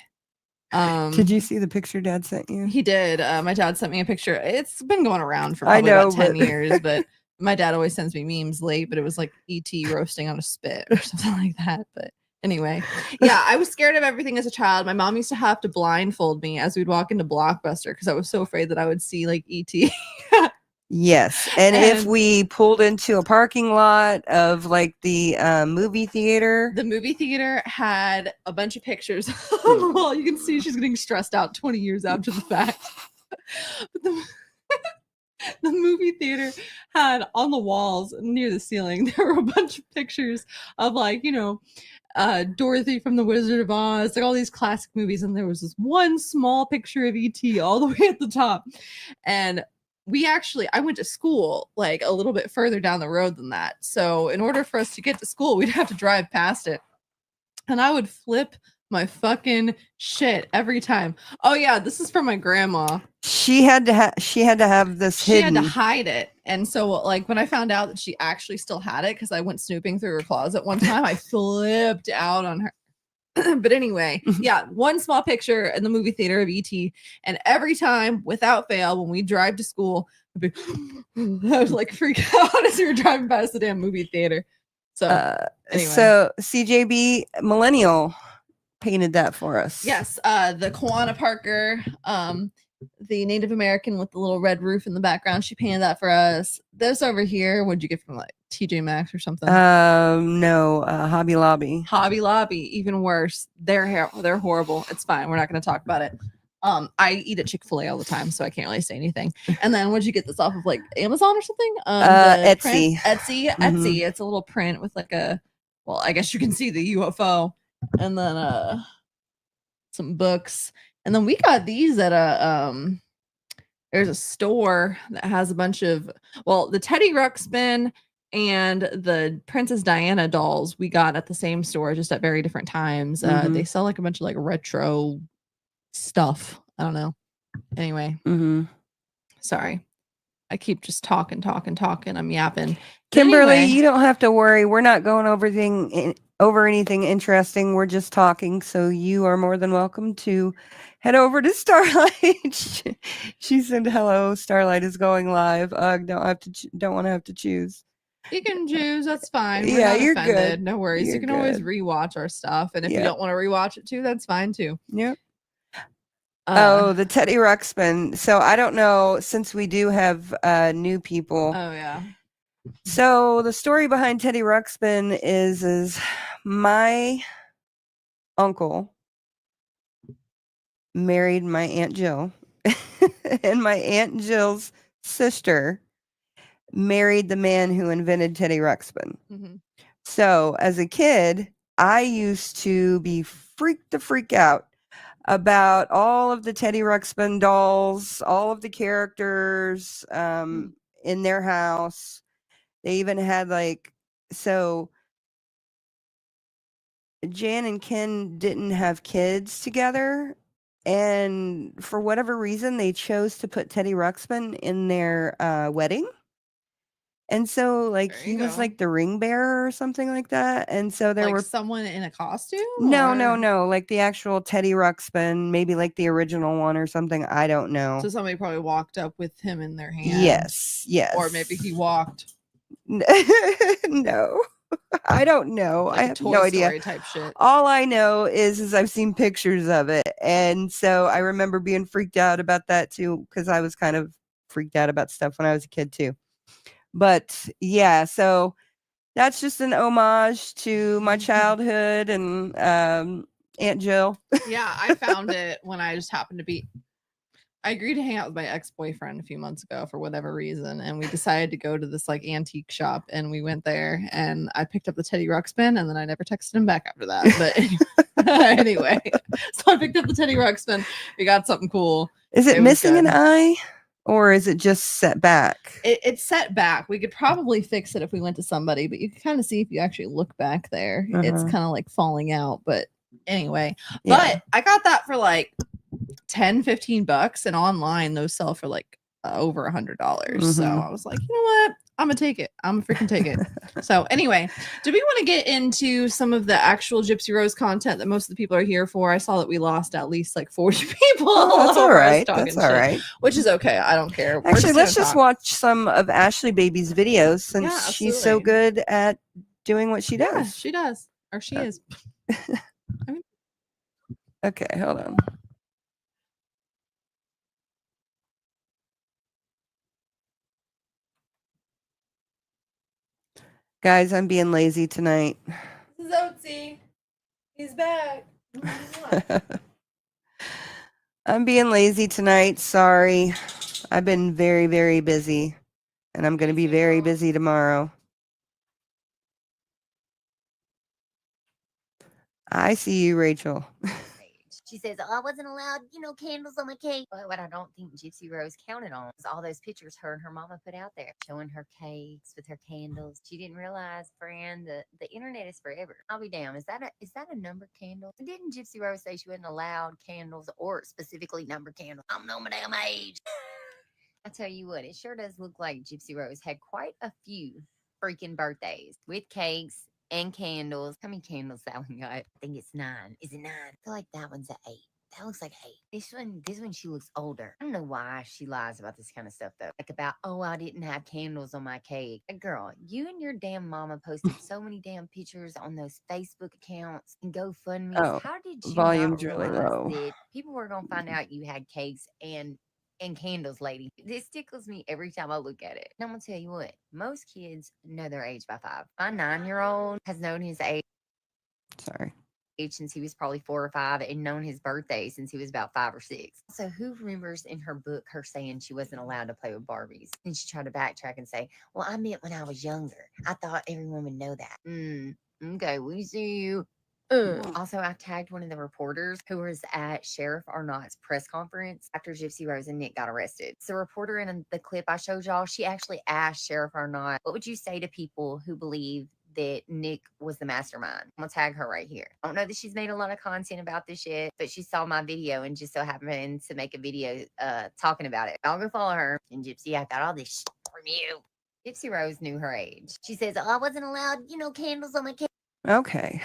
Did you see the picture Dad sent you? He did. My dad sent me a picture. It's been going around for probably about 10 years, but my dad always sends me memes late, but it was like E.T. roasting on a spit or something like that. But anyway, yeah, I was scared of everything as a child. My mom used to have to blindfold me as we'd walk into Blockbuster because I was so afraid that I would see like E.T. Yes. And if we pulled into a parking lot of like the movie theater. The movie theater had a bunch of pictures on the wall. You can see she's getting stressed out 20 years after the fact. But the movie theater had on the walls near the ceiling, there were a bunch of pictures of like, Dorothy from the Wizard of Oz, like all these classic movies. And there was this one small picture of E.T. all the way at the top. And I went to school like a little bit further down the road than that. So in order for us to get to school, we'd have to drive past it. And I would flip my fucking shit every time. Oh yeah, this is from my grandma. She had to have this hidden. She had to hide it. And so like when I found out that she actually still had it, because I went snooping through her closet one time, I flipped out on her. But anyway, yeah, one small picture in the movie theater of E.T. And every time, without fail, when we drive to school, I was like freak out as we were driving past the damn movie theater. So anyway. So CJB Millennial painted that for us. Yes, the Kawana Parker, the Native American with the little red roof in the background, she painted that for us. This over here, what'd you get from like TJ Maxx or something? No, Hobby Lobby. Hobby Lobby, even worse. They're horrible. It's fine. We're not going to talk about it. I eat at Chick-fil-A all the time, so I can't really say anything. And then what'd you get this off of, like Amazon or something? Etsy. Etsy. It's a little print with like I guess you can see the UFO, and then some books. And then we got these at there's a store that has a bunch of, the Teddy Ruxpin and the Princess Diana dolls we got at the same store, just at very different times. They sell like a bunch of like retro stuff. I don't know. Anyway, sorry. I keep just talking. I'm yapping. Kimberly, anyway, you don't have to worry. We're not going over anything interesting. We're just talking. So you are more than welcome to head over to Starlight. She said, hello, Starlight is going live. Don't want to have to choose. You can choose. That's fine. We're not you're offended. good. No worries. You're you can always rewatch our stuff. And if you don't want to rewatch it too, that's fine too. Yep. The Teddy Ruxpin. So I don't know, since we do have new people. Oh yeah. So the story behind Teddy Ruxpin is my uncle married my Aunt Jill, and my Aunt Jill's sister married the man who invented Teddy Ruxpin. Mm-hmm. So as a kid, I used to be freaked the freak out about all of the Teddy Ruxpin dolls, all of the characters in their house. They even had so Jan and Ken didn't have kids together. And for whatever reason, they chose to put Teddy Ruxpin in their wedding. And so, he was go. like the ring bearer or something like that. And so there were someone in a costume. no, like the actual Teddy Ruxpin, maybe like the original one or something. I don't know. So somebody probably walked up with him in their hand. Yes. Or maybe he walked. No, I don't know. I have no idea. Type shit. All I know is I've seen pictures of it, and so I remember being freaked out about that too, because I was kind of freaked out about stuff when I was a kid too. But yeah, so that's just an homage to my childhood and Aunt Jill. Yeah, I found it when I just happened to be. I agreed to hang out with my ex-boyfriend a few months ago for whatever reason, and we decided to go to this antique shop, and we went there, and I picked up the Teddy Ruxpin, and then I never texted him back after that. But anyway, so I picked up the Teddy Ruxpin. We got something cool. Is it missing an eye, or is it just set back? It's set back. We could probably fix it if we went to somebody, but you can kind of see if you actually look back there. It's kind of falling out. But anyway, but I got that for $10-15, and online those sell for over $100. So I was like, you know what, I'm gonna take it. I'm freaking take it. So anyway, do we want to get into some of the actual Gypsy Rose content that most of the people are here for? I saw that we lost at least 40 people. Oh, that's all right. That's all right. Which is okay. I don't care. Actually, let's just watch some of Ashley Baby's videos since she's so good at doing what she does. Yeah, she does. Or she is. Okay, hold on. Guys, I'm being lazy tonight. This is Oatsy. He's back. I'm being lazy tonight. Sorry. I've been very, very busy. And I'm going to be very busy tomorrow. I see you, Rachel. She says, I wasn't allowed, candles on my cake. But what I don't think Gypsy Rose counted on was all those pictures her and her mama put out there showing her cakes with her candles. She didn't realize, friend, the internet is forever. I'll be damned. Is that a number candle? Didn't Gypsy Rose say she wasn't allowed candles or specifically number candles? I'm no my damn age. I tell you what, it sure does look like Gypsy Rose had quite a few freaking birthdays with cakes and candles. How many candles that one got? I think it's 9. Is it 9? I feel like that one's an 8. That looks like 8. This one, she looks older. I don't know why she lies about this kind of stuff though. About, I didn't have candles on my cake. Girl, you and your damn mama posted so many damn pictures on those Facebook accounts and GoFundMe. Oh, how did you volume's not really realize low. that people were gonna find out you had cakes and candles, lady? This tickles me every time I look at it. And I'm gonna tell you what, most kids know their age by 5. My 9-year-old has known his age since he was probably 4 or 5, and known his birthday since he was about 5 or 6. So who remembers in her book her saying she wasn't allowed to play with Barbies? And she tried to backtrack and say, well, I meant when I was younger. I thought everyone would know that. Okay, we see you. Also, I tagged one of the reporters who was at Sheriff Arnott's press conference after Gypsy Rose and Nick got arrested. So, reporter in the clip I showed y'all, she actually asked Sheriff Arnott, what would you say to people who believe that Nick was the mastermind? I'm gonna tag her right here. I don't know that she's made a lot of content about this yet, but she saw my video and just so happened to make a video talking about it. I'll go follow her. And Gypsy, I got all this shit from you. Gypsy Rose knew her age. She says, I wasn't allowed, candles on my cake. Okay.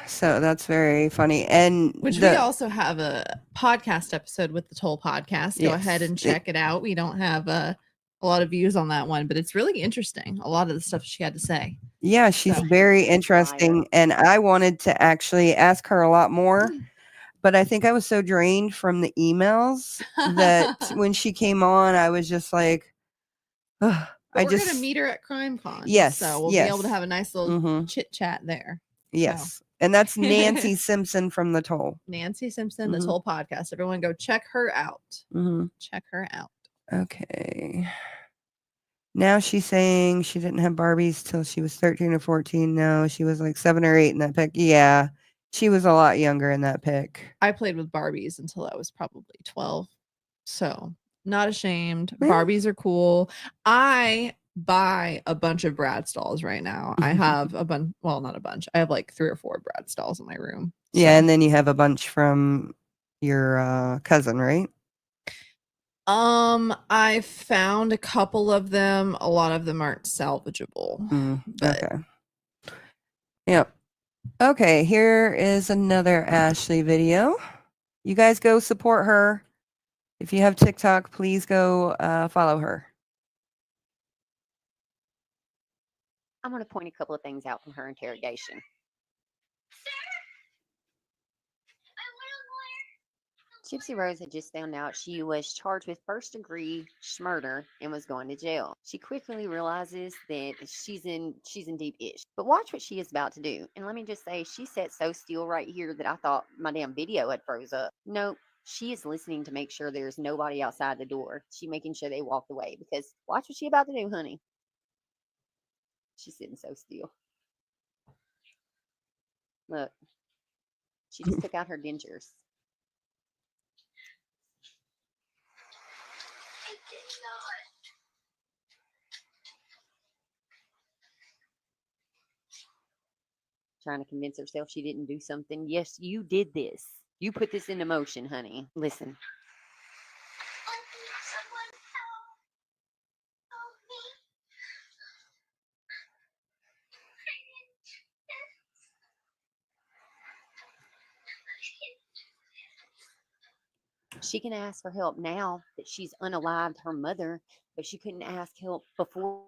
So that's very funny. And we also have a podcast episode with the Toll podcast. Go ahead and check it out. We don't have a lot of views on that one, but it's really interesting. A lot of the stuff she had to say. Yeah, she's very interesting. And I wanted to actually ask her a lot more, but I think I was so drained from the emails that when she came on, I was just like, I But I we're just gonna meet her at CrimeCon. Yes, So we'll be yes. able to have a nice little Mhm. chit chat there. Yes. And that's Nancy Simpson from The Toll. Nancy Simpson, the Mhm. Toll podcast. Everyone go check her out. Mhm. Check her out. Okay. Now she's saying she didn't have Barbies till she was 13 or 14. No, she was like 7 or 8 in that pic. Yeah. She was a lot younger in that pic. I played with Barbies until I was probably 12. So not ashamed. Yeah. Barbies are cool. I buy a bunch of Brad stalls right now. I have a bunch, well, not a bunch. I have like 3 or 4 Brad stalls in my room. Yeah, So. and then you have a bunch from your cousin, right? I found a couple of them. A lot of them aren't salvageable. But Okay. Yep. Okay, here is another Ashley video. You guys go support her. If you have TikTok, please go follow her. I'm going to point a couple of things out from her interrogation. Gypsy Rose had just found out she was charged with first-degree murder and was going to jail. She quickly realizes that she's in deep ish. But watch what she is about to do. And let me just say, she sat so still right here that I thought my damn video had froze up. Nope. She is listening to make sure there's nobody outside the door. She making sure they walked away, because watch what she about to do, honey. She's sitting so still. Look. She just took out her dentures. Trying to convince herself she didn't do something. Yes, you did this. You put this into motion, honey. Listen. She can ask for help now that she's unalived her mother, but she couldn't ask help before.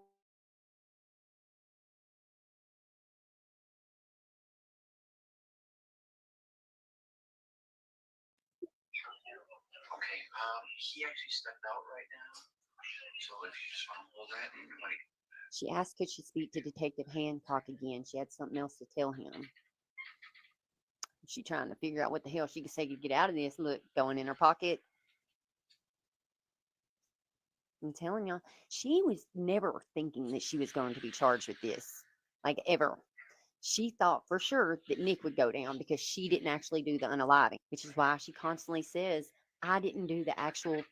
Okay, he actually stepped out right now. So if you just want to hold that and like. She asked could she speak to Detective Hancock again. She had something else to tell him. She trying to figure out what the hell she could say to get out of this. Look, going in her pocket. I'm telling y'all, she was never thinking that she was going to be charged with this. Like, ever. She thought for sure that Nick would go down because she didn't actually do the unaliving, which is why she constantly says, I didn't do the actual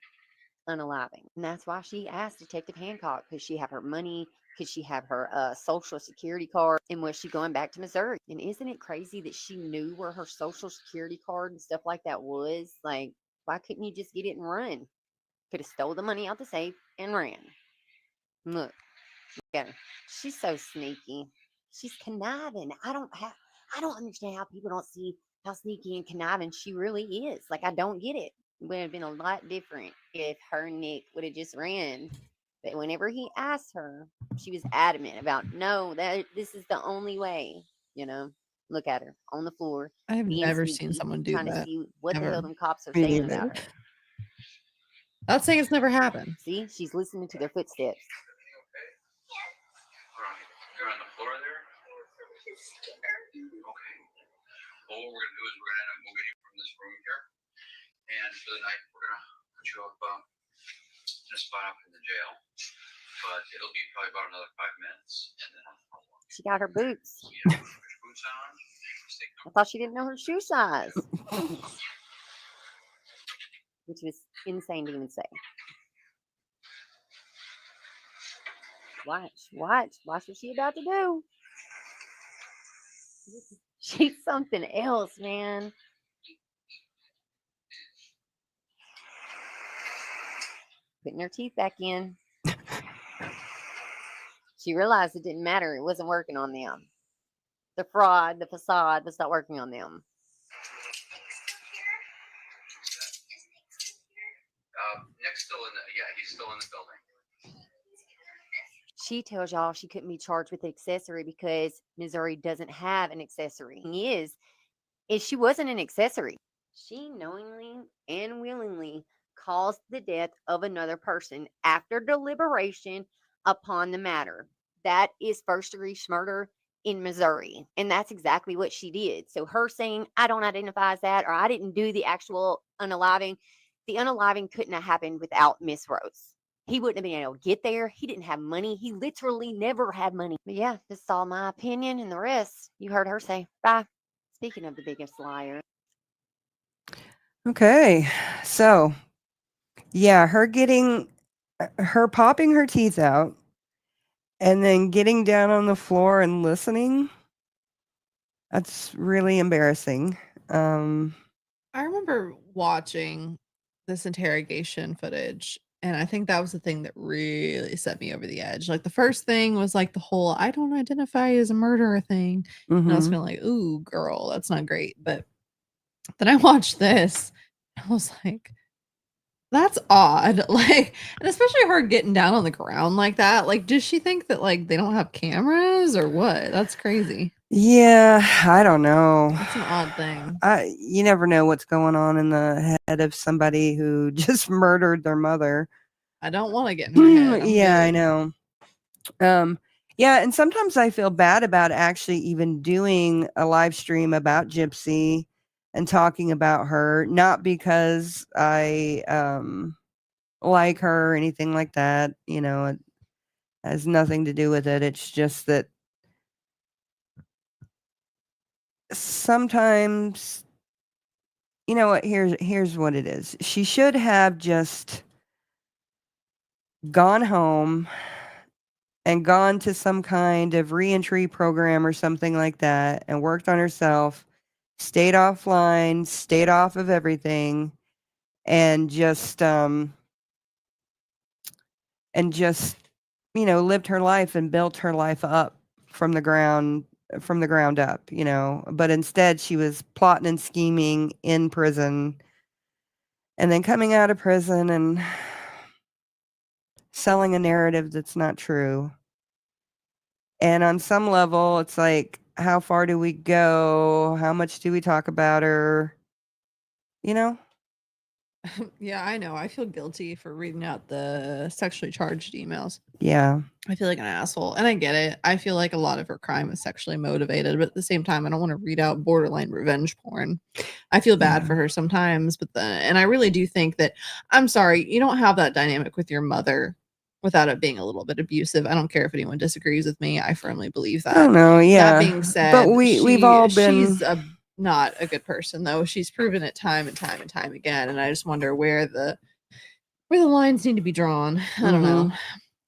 unaliving. And that's why she asked Detective Hancock, could she have her money? Could she have her social security card? And was she going back to Missouri? And isn't it crazy that she knew where her social security card and stuff like that was? Like, why couldn't you just get it and run? Could have stole the money out the safe and ran. Look at her. She's so sneaky. She's conniving. I don't understand how people don't see how sneaky and conniving she really is. Like, I don't get it. It would have been a lot different if her and Nick would have just ran. But whenever he asked her, she was adamant about, no, that this is the only way. You know, look at her on the floor. I have never sneaky, seen someone do trying that. to see what ever. the hell them cops are Me saying neither. about her. Not saying it's never happened. See, she's listening to their footsteps. You're on the floor there? Okay. Well, what we're going to do is we're going to end up moving you from this room here. And for the night, we're going to put you up in a spot up in the jail. But it'll be probably about another 5 minutes. And then She got her boots. yeah, put your boots on. I thought she didn't know her shoe size. Which was insane to even say. Watch what she about to do. She's something else, man. Putting her teeth back in. She realized it didn't matter. It wasn't working on them. The fraud, the facade was not working on them. Nick's still in he's still in the building. She tells y'all she couldn't be charged with accessory because Missouri doesn't have an accessory. The thing is she wasn't an accessory. She knowingly and willingly caused the death of another person after deliberation upon the matter. That is first-degree murder in Missouri, and that's exactly what she did. So her saying, "I don't identify as that," or "I didn't do the actual unaliving," the unaliving couldn't have happened without Miss Rose. He wouldn't have been able to get there. He didn't have money. He literally never had money. But yeah, this is all my opinion, and the rest you heard her say. Bye. Speaking of the biggest liar. Okay. So, yeah, her popping her teeth out and then getting down on the floor and listening. That's really embarrassing. I remember watching this interrogation footage, and I think that was the thing that really set me over the edge. Like, the first thing was like the whole "I don't identify as a murderer" thing, and I was Mhm. feeling like, "Ooh, girl, that's not great." But then I watched this, I was like, "That's odd." Like, and especially her getting down on the ground like that. Like, does she think that like they don't have cameras or what? That's crazy. Yeah, I don't know. That's an odd thing. You never know what's going on in the head of somebody who just murdered their mother. I don't want to get in her head. I'm Yeah, I good. know. Yeah, and sometimes I feel bad about actually even doing a live stream about Gypsy and talking about her, not because I like her or anything like that. It has nothing to do with it. It's just that sometimes, you know what, here's what it is. She should have just gone home and gone to some kind of reentry program or something like that and worked on herself, stayed offline, stayed off of everything, and just lived her life and built her life up from the ground up. But instead she was plotting and scheming in prison and then coming out of prison and selling a narrative that's not true. And on some level, it's like, how far do we go? How much do we talk about her? You know? Yeah, I know. I feel guilty for reading out the sexually charged emails. Yeah. I feel like an asshole, and I get it. I feel like a lot of her crime was sexually motivated, but at the same time, I don't want to read out borderline revenge porn. I feel bad Yeah. for her sometimes, and I really do think that, I'm sorry, you don't have that dynamic with your mother without it being a little bit abusive. I don't care if anyone disagrees with me. I firmly believe I don't that. know. That Yeah. being But said, we've all she's been. not a good person, though. She's proven it time and time and time again, and I just wonder where the lines need to be drawn. I don't know. Mhm.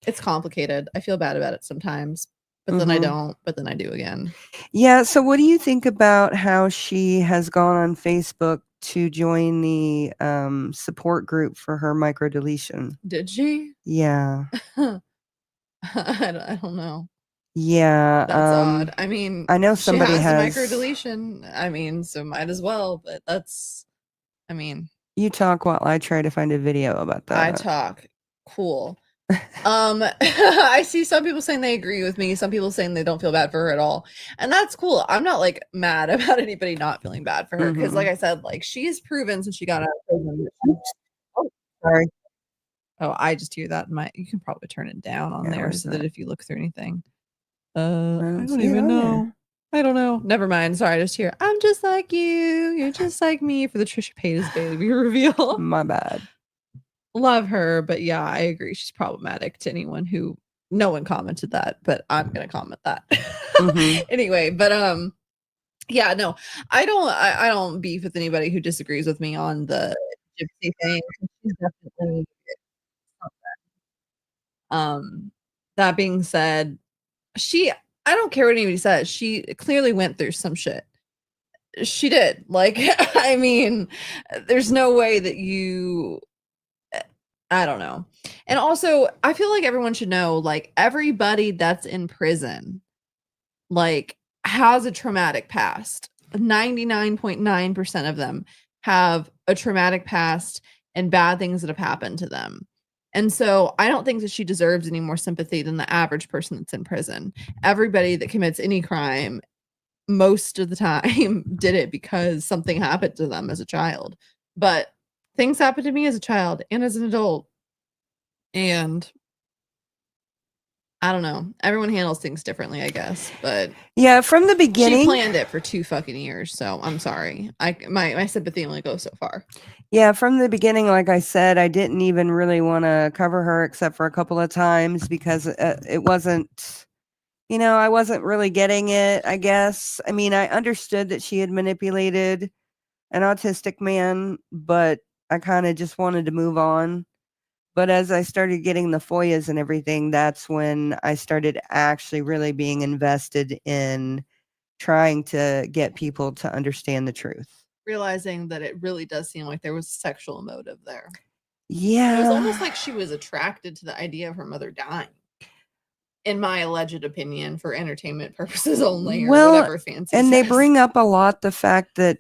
It's complicated. I feel bad about it sometimes, but then I Mhm. don't, but then I do again. Yeah. So, what do you think about how she has gone on Facebook to join the support group for her microdeletion? Did she? Yeah. I don't know. Yeah. That's odd. I mean, I know she somebody has a has. microdeletion. I mean, so might as well, but I mean, You talk while I try to find a video about I that. talk. Cool. I see some people saying they agree with me, some people saying they don't feel bad for her at all. And that's cool. I'm not like mad about anybody not feeling bad for her because, like Mhm. I said, like she's proven since she got out of prison. Oh, sorry. Oh, I just hear that in my, you can probably turn it down on Yeah, there where's so that that? if you look through anything. I I don't don't see it even on know. there. I don't know. Never mind. Sorry, I just hear, I'm just like you. You're just like me for the Trisha Paytas baby reveal. My bad. Love her, but yeah, I agree. She's problematic to anyone who, no one commented that, but I'm gonna comment that. Mhm. Anyway, but yeah, no, I don't beef with anybody who disagrees with me on the gypsy thing. She's definitely that being said, she I don't care what anybody says. She clearly went through some shit. She did. Like, I mean, there's no way that you I don't know. And also, I feel like everyone should know, like, everybody that's in prison, like, has a traumatic past. 99.9% of them have a traumatic past and bad things that have happened to them. And so I don't think that she deserves any more sympathy than the average person that's in prison. Everybody that commits any crime, most of the time, did it because something happened to them as a child. But things happened to me as a child and as an adult. And I don't know. Everyone handles things differently, I guess. But yeah, from the she beginning, planned it for 2 fucking years, so I'm sorry. My sympathy only goes so far. yeah, from the beginning, like I said, I didn't even really want to cover her except for a couple of times because it wasn't, I wasn't really getting it, I guess. I mean, I understood that she had manipulated an autistic man, but I kind of just wanted to move on. But as I started getting the FOIAs and everything, that's when I started actually really being invested in trying to get people to understand the truth. Realizing that it really does seem like there was a sexual motive there. Yeah. It was almost like she was attracted to the idea of her mother dying. In my alleged opinion, for entertainment purposes only, or whatever fancy. And they bring up a lot the fact that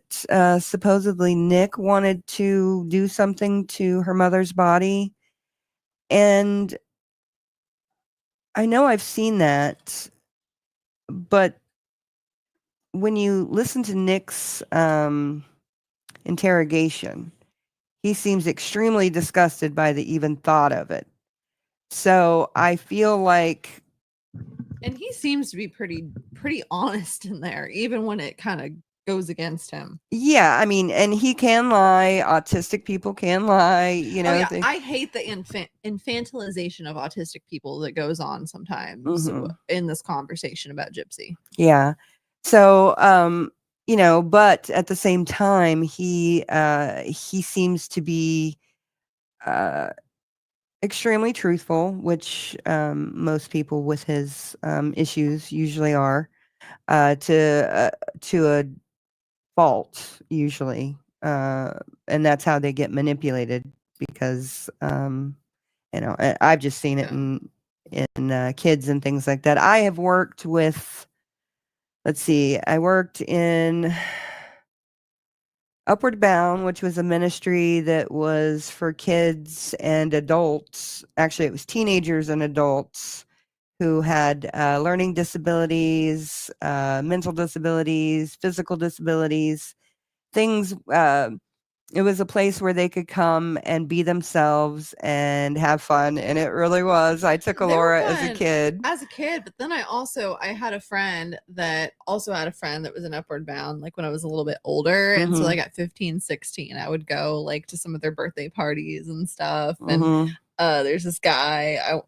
supposedly Nick wanted to do something to her mother's body. And I know I've seen that, but when you listen to Nick's interrogation, he seems extremely disgusted by the even thought of it. So I feel like, and he seems to be pretty honest in there, even when it kind of goes against him. yeah, I mean, and he can lie. Autistic people can lie, Oh, yeah. I hate the infantilization of autistic people that goes on sometimes in this conversation about Gypsy. Yeah. So, but at the same time, he seems to be extremely truthful, which most people with his issues usually are, to a fault usually, and that's how they get manipulated because I've just seen it in kids and things like that. I have worked with. Let's see. I worked in Upward Bound, which was a ministry that was for kids and adults. Actually, it was teenagers and adults who had learning disabilities, mental disabilities, physical disabilities, things. It was a place where they could come and be themselves and have fun, and it really was. I took Alora as a kid. But then I had a friend that also had a friend that was in Upward Bound, like when I was a little bit older. And so like at 15, 16, I would go like to some of their birthday parties and stuff. And there's this guy,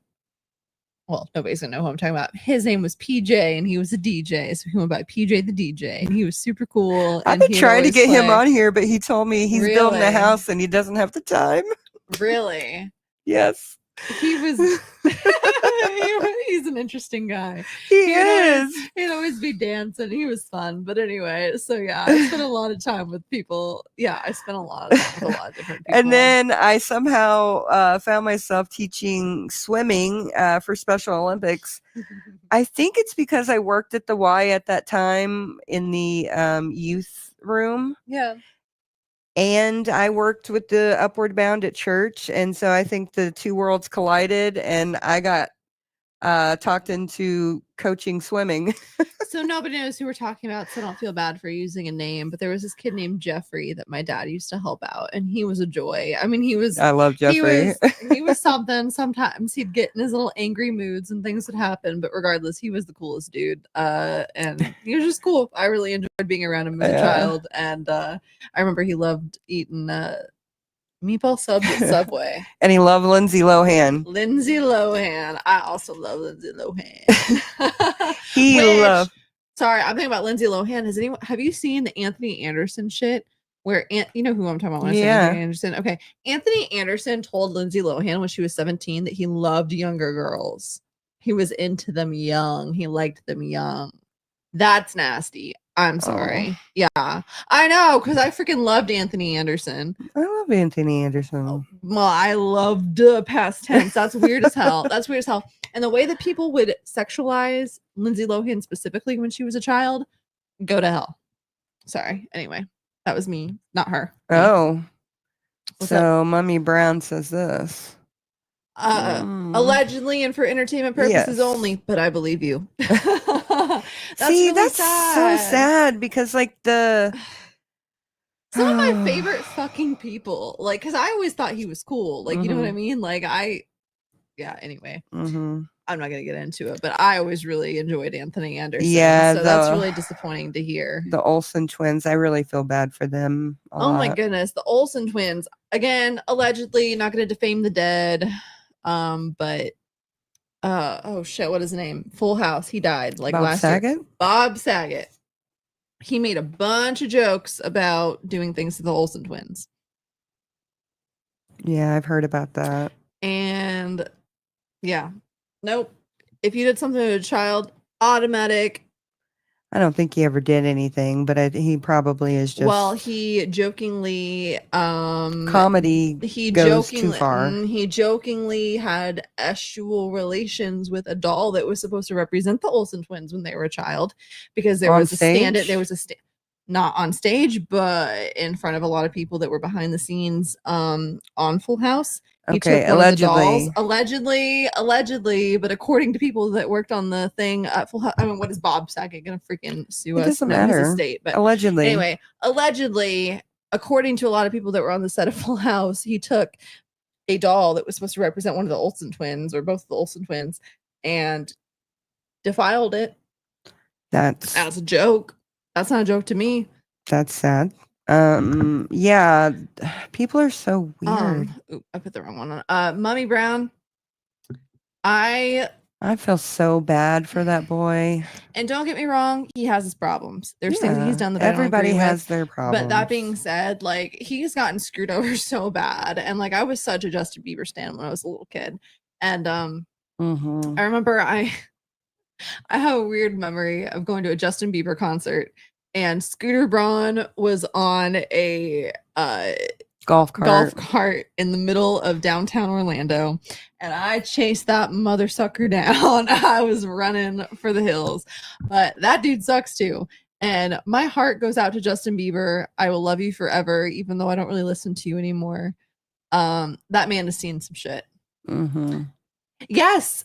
well, nobody's gonna know who I'm talking about. His name was PJ, and he was a DJ. So he went by PJ the DJ, and he was super cool. I've been trying to get him on here, but he told me he's building a house and he doesn't have the time. Really? Yes. He was he's an interesting guy. He is. He'd always be dancing. He was fun. But anyway, so yeah, I spent a lot of time with people. Yeah, I spent a lot of time with a lot of different people. And then I somehow found myself teaching swimming for Special Olympics. I think it's because I worked at the Y at that time in the youth room. Yeah. And I worked with the Upward Bound at church. And so I think the two worlds collided and I got talked into coaching swimming. So nobody knows who we're talking about, so don't feel bad for using a name. But there was this kid named Jeffrey that my dad used to help out, and he was a joy. I mean, I love Jeffrey. He was something. Sometimes he'd get in his little angry moods and things would happen, but regardless, he was the coolest dude. And he was just cool. I really enjoyed being around him as a child. And I remember he loved eating meatball subs at Subway. And he loved Lindsay Lohan. Lindsay Lohan. I also love Lindsay Lohan. Sorry, I'm thinking about Lindsay Lohan. Have you seen the Anthony Anderson shit? Where you know who I'm talking about when I say Anthony Anderson? Okay. Anthony Anderson told Lindsay Lohan when she was 17 that he loved younger girls. He was into them young. He liked them young. That's nasty. I'm sorry. Yeah, I know, because I freaking loved Anthony Anderson. I love Anthony Anderson. Well, I loved past tense. That's weird as hell. That's weird as hell. And the way that people would sexualize Lindsay Lohan specifically when she was a child, go to hell. Sorry. Anyway, that was me, not her. Oh. So Mummy Brown says this. Allegedly and for entertainment purposes only, but I believe you. That's so sad because like some of my favorite fucking people, like, because I always thought he was cool, like, you know what I mean, like anyway. I'm not going to get into it, but I always really enjoyed Anthony Anderson. Yeah, so that's really disappointing to hear. The Olsen twins, I really feel bad for them. Oh my goodness, the Olsen twins. Again, allegedly, not going to defame the dead. But oh shit, what is his name? Full House. He died like Bob last Saget? year. Bob Saget. He made a bunch of jokes about doing things to the Olsen twins. Yeah, I've heard about that. And yeah, nope. If you did something to a child, automatic. I don't think he ever did anything, but he probably is just. Well, he jokingly comedy. He goes jokingly too far. He jokingly had sexual relations with a doll that was supposed to represent the Olsen twins when they were a child, because there was a stand. There was a stand. Not on stage, but in front of a lot of people that were behind the scenes on Full House. He Okay, took one of the dolls, allegedly, but according to people that worked on the thing at Full House, I mean, what is Bob Saget gonna freaking sue us? It doesn't No, matter. his estate, but allegedly. Anyway, allegedly, according to a lot of people that were on the set of Full House, he took a doll that was supposed to represent one of the Olsen twins or both the Olsen twins and defiled it. That's a joke. That's not a joke to me. That's sad. Yeah, people are so weird. I put the wrong one on. Mummy Brown. I feel so bad for that boy. And don't get me wrong, he has his problems. There's things that he's done that everybody I don't agree has with. their problems. But that being said, like, he's gotten screwed over so bad. And like, I was such a Justin Bieber stan when I was a little kid. And I remember I have a weird memory of going to a Justin Bieber concert, and Scooter Braun was on a golf cart in the middle of downtown Orlando, and I chased that mother sucker down. I was running for the hills, but that dude sucks too. And my heart goes out to Justin Bieber. I will love you forever, even though I don't really listen to you anymore. That man has seen some shit. Yes.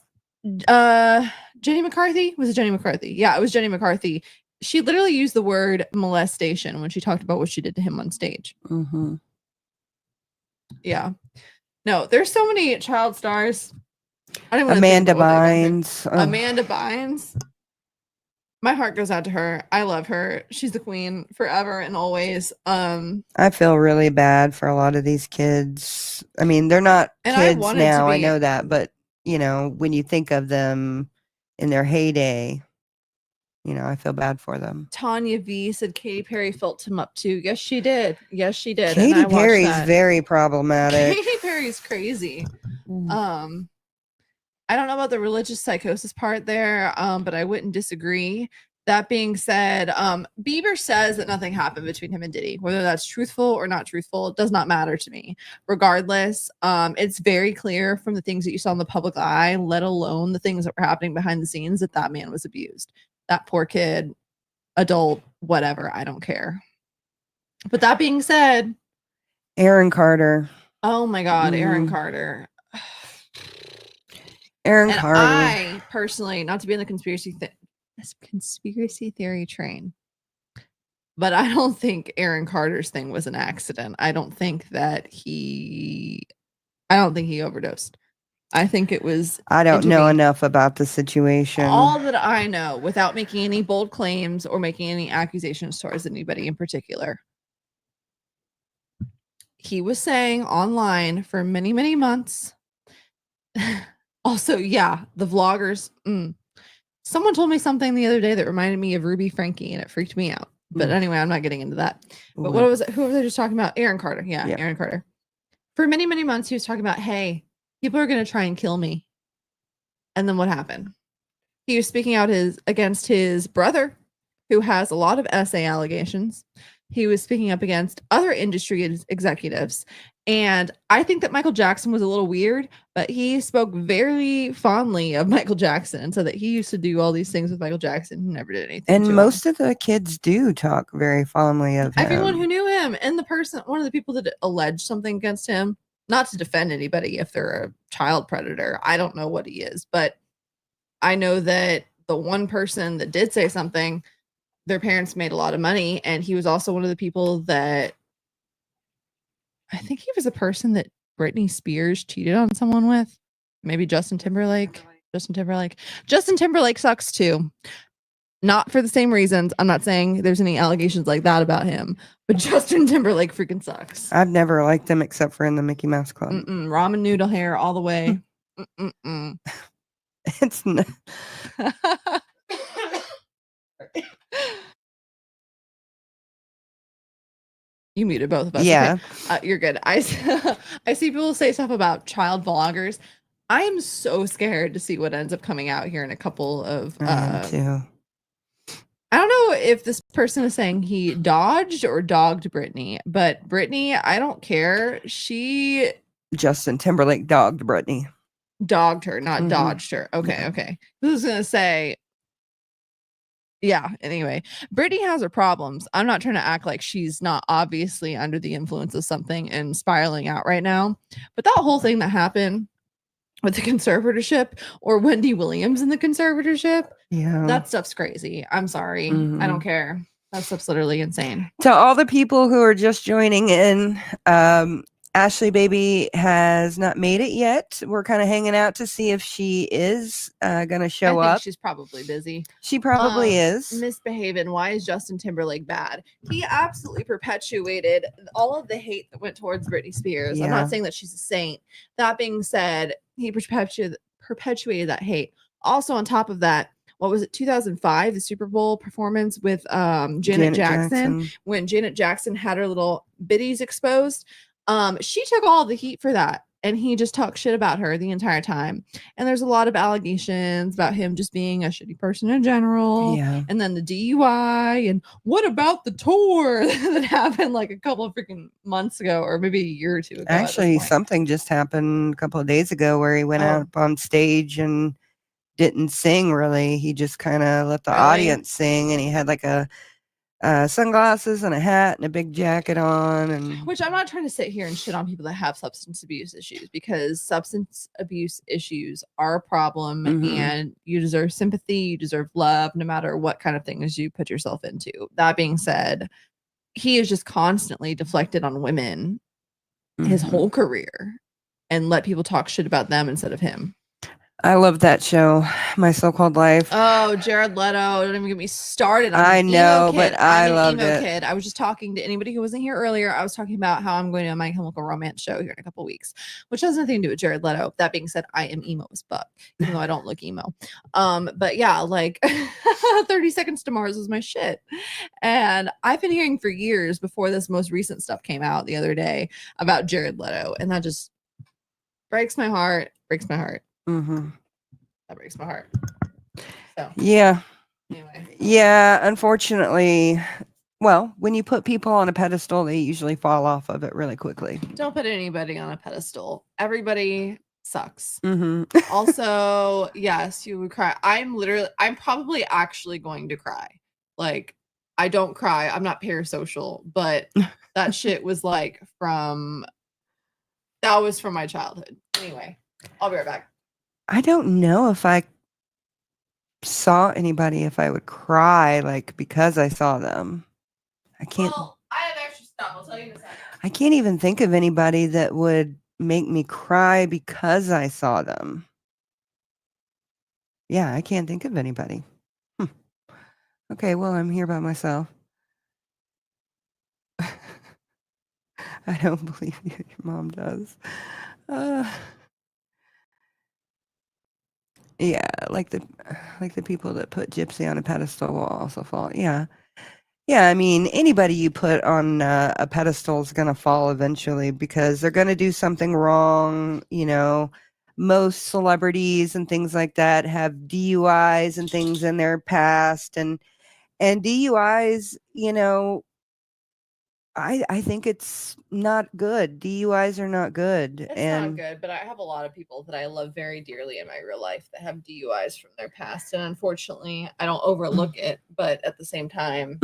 Jenny McCarthy? Was it Jenny McCarthy? Yeah, it was Jenny McCarthy. She literally used the word molestation when she talked about what she did to him on stage. Yeah. No, there's so many child stars. I don't Amanda Bynes. Amanda Bynes. My heart goes out to her. I love her. She's the queen forever and always. I feel really bad for a lot of these kids. I mean, they're not kids now. I know that, but you know, when you think of them in their heyday, you know, I feel bad for them. Tanya V said Katy Perry felt him up too. Yes, she did. Yes, she did. Katy Perry's very problematic. Katy Perry's crazy. I don't know about the religious psychosis part there, but I wouldn't disagree. That being said, Bieber says that nothing happened between him and Diddy. Whether that's truthful or not truthful, it does not matter to me. Regardless, it's very clear from the things that you saw in the public eye, let alone the things that were happening behind the scenes, that that man was abused. That poor kid, adult, whatever, I don't care. But that being said, Aaron Carter. Oh my God, Aaron Carter. Aaron Carter. I personally, not to be in the conspiracy theory train, but I don't think Aaron Carter's thing was an accident. I don't think he overdosed. I think it was. I don't know enough about the situation. All that I know, without making any bold claims or making any accusations towards anybody in particular, he was saying online for many, many months. Also, yeah, the vloggers. Someone told me something the other day that reminded me of Ruby Frankie, and it freaked me out. But anyway, I'm not getting into that. But what was it? Who was I just talking about? Aaron Carter. Yeah, Aaron Carter. For many, many months, he was talking about, hey, people are going to try and kill me. And then what happened? He was speaking out against his brother, who has a lot of SA allegations. He was speaking up against other industry executives. And I think that Michael Jackson was a little weird, but he spoke very fondly of Michael Jackson and said that he used to do all these things with Michael Jackson. He never did anything. And most of the kids do talk very fondly of him. Everyone who knew him, and one of the people that alleged something against him, not to defend anybody if they're a child predator. I don't know what he is, but I know that the one person that did say something, their parents made a lot of money. And he was also one of the people that, I think he was a person that Britney Spears cheated on someone with. Maybe Justin Timberlake. Justin Timberlake sucks too. Not for the same reasons. I'm not saying there's any allegations like that about him, but Justin Timberlake freaking sucks. I've never liked him except for in the Mickey Mouse Club. Ramen noodle hair all the way. It's not. You muted both of us. Yeah. Okay. You're good. I see people say stuff about child vloggers. I am so scared to see what ends up coming out here in a couple of I am too. I don't know if this person is saying he dodged or dogged Britney, but Britney, I don't care. Justin Timberlake dogged Britney. Dogged her, not dodged her. Okay, okay. Who's gonna say? Yeah, anyway, Britney has her problems. I'm not trying to act like she's not obviously under the influence of something and spiraling out right now. But that whole thing that happened with the conservatorship or Wendy Williams in the conservatorship, that stuff's crazy. I'm sorry. I don't care. That stuff's literally insane. To all the people who are just joining in, Ashley Baby has not made it yet. We're kind of hanging out to see if she is going to show up. She's probably busy. She probably is. Misbehaving. Why is Justin Timberlake bad? He absolutely perpetuated all of the hate that went towards Britney Spears. I'm not saying that she's a saint. That being said, he perpetuated that hate. Also, on top of that, what was it, 2005, the Super Bowl performance with Janet Jackson, when Janet Jackson had her little bitties exposed. She took all the heat for that, and he just talked shit about her the entire time. And there's a lot of allegations about him just being a shitty person in general. Yeah. And then the DUI, and what about the tour that happened like a couple of freaking months ago, or maybe a year or two ago? Actually, something just happened a couple of days ago where he went out on stage and didn't sing really. He just kind of let the audience sing, and he had like a sunglasses and a hat and a big jacket on, and which I'm not trying to sit here and shit on people that have substance abuse issues, because substance abuse issues are a problem, and you deserve sympathy, you deserve love, no matter what kind of things you put yourself into. That being said, he is just constantly deflected on women his whole career and let people talk shit about them instead of him. I love that show, My So-Called Life. Oh, Jared Leto. Don't even get me started. I know, but I loved it. Kid. I was just talking to anybody who wasn't here earlier. I was talking about how I'm going to a My Chemical Romance show here in a couple of weeks, which has nothing to do with Jared Leto. That being said, I am emo as fuck, even though I don't look emo. But yeah, like 30 Seconds to Mars was my shit. And I've been hearing for years before this most recent stuff came out the other day about Jared Leto. And that just breaks my heart. That breaks my heart. So yeah. Anyway. Yeah, unfortunately, well, when you put people on a pedestal, they usually fall off of it really quickly. Don't put anybody on a pedestal. Everybody sucks. Mm-hmm. Also, yes, you would cry. I'm probably actually going to cry. Like, I don't cry. I'm not parasocial, but that shit was like that was from my childhood. Anyway, I'll be right back. I don't know if I saw anybody if I would cry like because I saw them. I can't. Well, I have extra stuff. I'll tell you in a second. I can't even think of anybody that would make me cry because I saw them. Yeah, I can't think of anybody. Okay, well, I'm here by myself. I don't believe you. Your mom does. Yeah, like the people that put Gypsy on a pedestal will also fall. Yeah. I mean, anybody you put on a pedestal is going to fall eventually because they're going to do something wrong. You know, most celebrities and things like that have DUIs and things in their past, and DUIs. You know, I think it's not good. DUIs are not good. It's not good, but I have a lot of people that I love very dearly in my real life that have DUIs from their past, and unfortunately, I don't overlook it. But at the same time,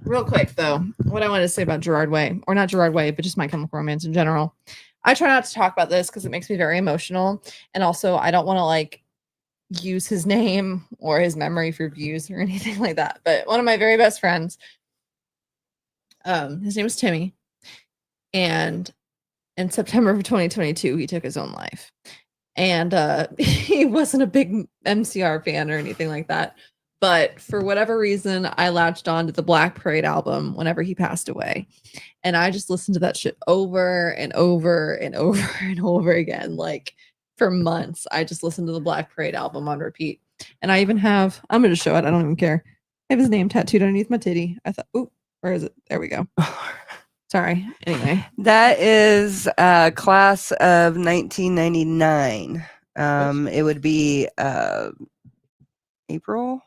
real quick though, what I wanted to say about Gerard Way, or not Gerard Way, but just My Chemical Romance in general. I try not to talk about this because it makes me very emotional, and also I don't want to like use his name or his memory for views or anything like that. But one of my very best friends. His name was Timmy, and in September of 2022, he took his own life. And he wasn't a big MCR fan or anything like that. But for whatever reason, I latched on to the Black Parade album whenever he passed away. And I just listened to that shit over and over and over and over again. Like for months, I just listened to the Black Parade album on repeat. And I even have, I'm going to show it. I don't even care. I have his name tattooed underneath my titty. I thought, ooh, where is it? There we go. Sorry. Anyway. That is class of 1999. It would be April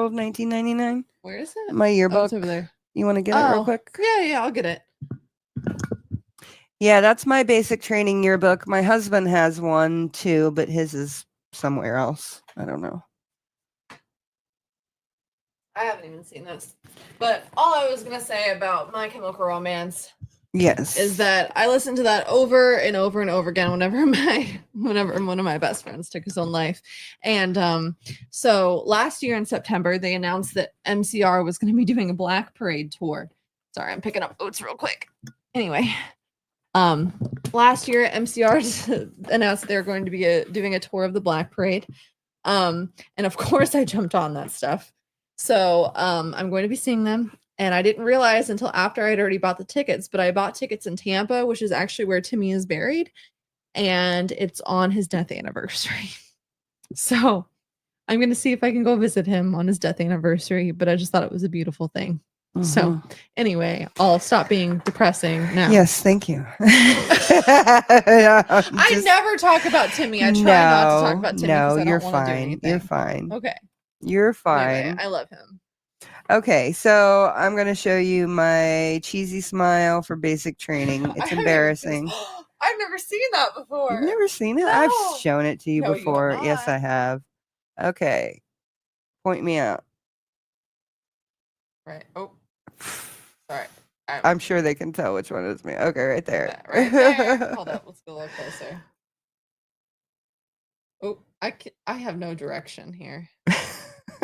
of 1999. Where is it? My Oh, yearbook. it's over there. You want to get it real quick? Yeah, I'll get it. Yeah, that's my basic training yearbook. My husband has one too, but his is somewhere else. I don't know. I haven't even seen this. But all I was going to say about My Chemical Romance Yes. is that I listened to that over and over and over again whenever one of my best friends took his own life. And so last year in September, they announced that MCR was going to be doing a Black Parade tour. Sorry, I'm picking up oats real quick. Anyway, last year MCR announced that they're going to be doing a tour of the Black Parade. And of course I jumped on that stuff. So I'm going to be seeing them. And I didn't realize until after I'd already bought the tickets, but I bought tickets in Tampa, which is actually where Timmy is buried. And it's on his death anniversary. So I'm going to see if I can go visit him on his death anniversary. But I just thought it was a beautiful thing. Mm-hmm. So anyway, I'll stop being depressing now. Yes, thank you. I never talk about Timmy. I try not to talk about Timmy. No, I you're don't wanna do fine. anything. You're fine. Okay. You're fine. Anyway, I love him. Okay, so I'm going to show you my cheesy smile for basic training. It's embarrassing. I've never seen that before. You've never seen it? No. I've shown it to you No, you have before. Yes, not. I have. Okay. Point me out. Right. Oh. Sorry. I'm sure they can tell which one is me. Okay, right there. Right there. Hold up. Let's go a little closer. Oh, I have no direction here.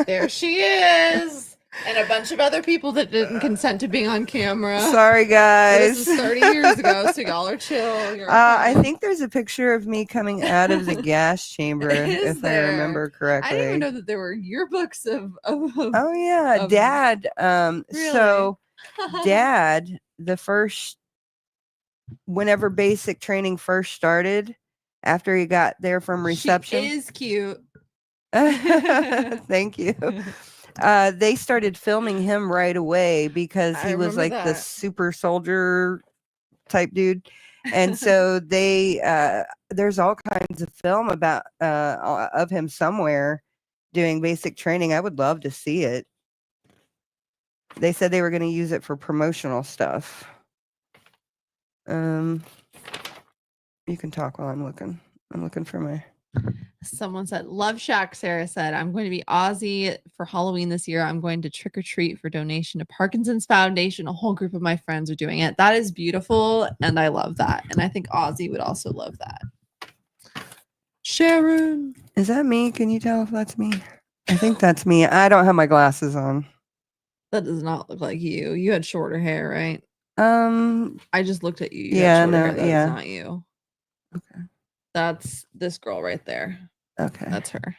There she is. And a bunch of other people that didn't consent to being on camera. Sorry, guys. This is 30 years ago, so y'all are chill. You're I fine. think there's a picture of me coming out of the gas chamber, Is if I there? remember correctly. I didn't even know that there were yearbooks of Oh yeah, of- Dad. Really? So Dad, whenever basic training first started, after he got there from reception. She is cute. Thank you. They started filming him right away because I he was remember like the that. super soldier type dude. And so there's all kinds of film about of him somewhere doing basic training. I would love to see it. They said they were going to use it for promotional stuff. You can talk while I'm looking. I'm looking for my. Someone said, Love Shack. Sarah said, I'm going to be Aussie for Halloween this year. I'm going to trick or treat for donation to Parkinson's Foundation. A whole group of my friends are doing it. That is beautiful. And I love that. And I think Aussie would also love that. Sharon. Is that me? Can you tell if that's me? I think that's me. I don't have my glasses on. That does not look like you. You had shorter hair, right? Um, I just looked at you. You yeah, had shorter no, hair. That is yeah. not you. Okay. That's this girl right there. Okay. That's her.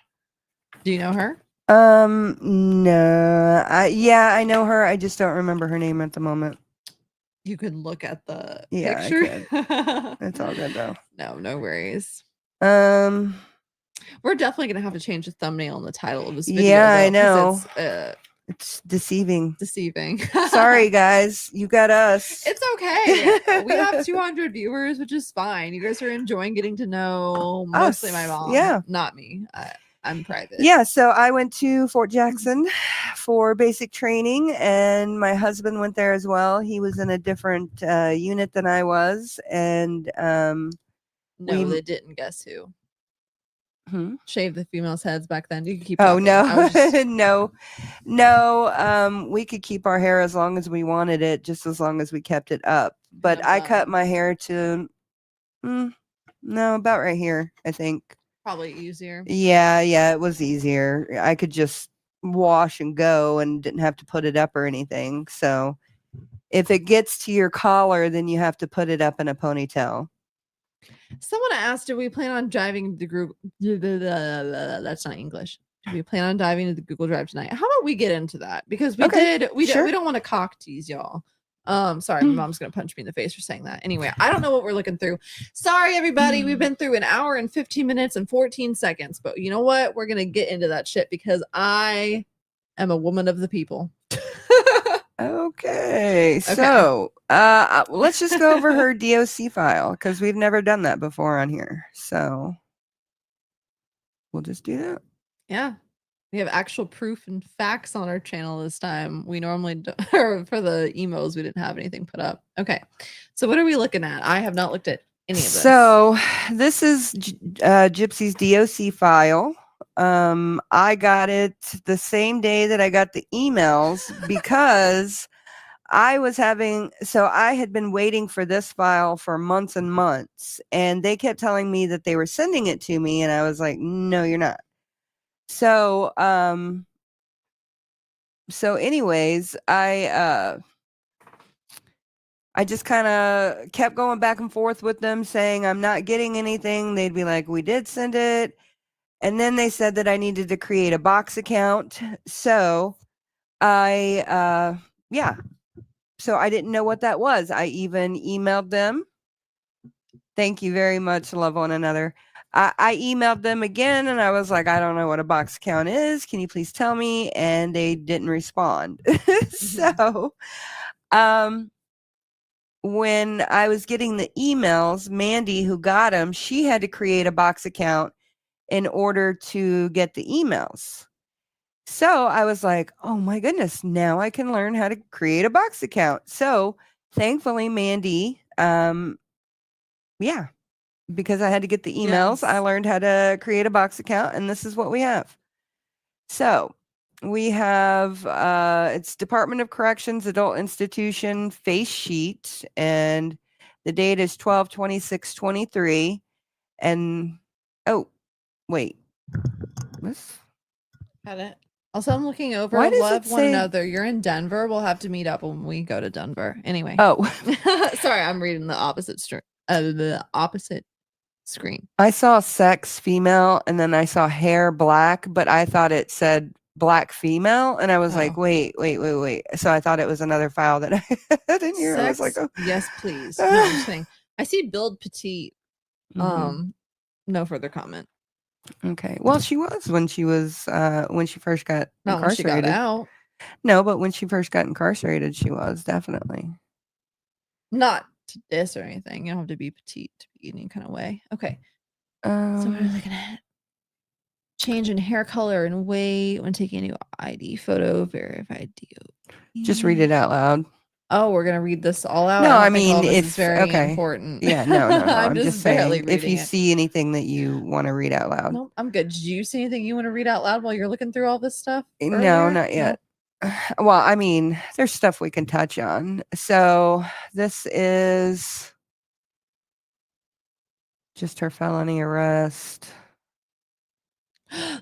Do you know her? No. I know her. I just don't remember her name at the moment. You could look at the Yeah, I picture. It's all good though. No worries. Um, We're definitely gonna have to change the thumbnail and the title of this video. Yeah, I though, 'cause know. It's deceiving. Deceiving. Sorry, guys. You got us. It's okay. We have 200 viewers, which is fine. You guys are enjoying getting to know mostly my Us, mom. yeah. Not me. I'm private. Yeah, so I went to Fort Jackson for basic training, and my husband went there as well. He was in a different unit than I was, and No, we- they didn't. Guess who? Hmm? Shave the females' heads back then. You can keep. Oh talking. I no, was just- no. We could keep our hair as long as we wanted it, just as long as we kept it up. But I'm I done. cut my hair to, no, about right here, I think. Probably easier. Yeah, it was easier. I could just wash and go and didn't have to put it up or anything. So if it gets to your collar, then you have to put it up in a ponytail. Someone asked, "Do we plan on driving the group?" That's not English. Do we plan on diving into the Google Drive tonight? How about we get into that? Because we Okay, we sure. don't want to cock tease y'all. Sorry, my mom's gonna punch me in the face for saying that. Anyway, I don't know what we're looking through. Sorry, everybody. We've been through an hour and 15 minutes and 14 seconds, but you know what? We're gonna get into that shit because I am a woman of the people. Okay, so let's just go over her DOC file because we've never done that before on here. So we'll just do that. Yeah. We have actual proof and facts on our channel this time. We normally do, or for the emos, we didn't have anything put up. Okay. So what are we looking at? I have not looked at any of this. So this is Gypsy's DOC file. I got it the same day that I got the emails because I had been waiting for this file for months and months, and they kept telling me that they were sending it to me, and I was like, no, you're not. So, anyways, I just kind of kept going back and forth with them saying I'm not getting anything. They'd be like, we did send it. And then they said that I needed to create a box account. So I didn't know what that was. I even emailed them. Thank you very much. Love one another. I emailed them again and I was like, I don't know what a box account is. Can you please tell me? And they didn't respond. So, when I was getting the emails, Mandy, who got them, she had to create a box account in order to get the emails. So I was like, oh my goodness, now I can learn how to create a box account. So thankfully, Mandy, because I had to get the emails, I learned how to create a box account, and this is what we have. So we have it's Department of Corrections Adult Institution face sheet, and the date is 12/26/23. And oh, wait, this. Got it. Also, I'm looking over. Why does Love it one say- another. You're in Denver. We'll have to meet up when we go to Denver. Anyway. Oh, Sorry, I'm reading the opposite screen. I saw sex female, and then I saw hair black, but I thought it said black female, and I was like, wait. So I thought it was another file that I had in here. I was like, oh. Yes, please. No, I'm just kidding. I see build petite. Mhm. No further comment. Okay. Well, she was when she first got Not when she incarcerated. got out. No, but when she first got incarcerated, she was definitely. Not to diss or anything. You don't have to be petite to be any kind of way. Okay. So what are we looking at? Change in hair color and weight when taking a new ID photo. Verified DOP. Just read it out loud. Oh, we're gonna read this all out. No, I I don't think all mean, this if is very okay, important. yeah, no. I'm just barely saying, if you reading it. see anything that you want to read out loud. Nope, I'm good. Did you see anything you want to read out loud while you're looking through all this stuff? No, earlier? not yet. Well, I mean, there's stuff we can touch on. So this is just her felony arrest.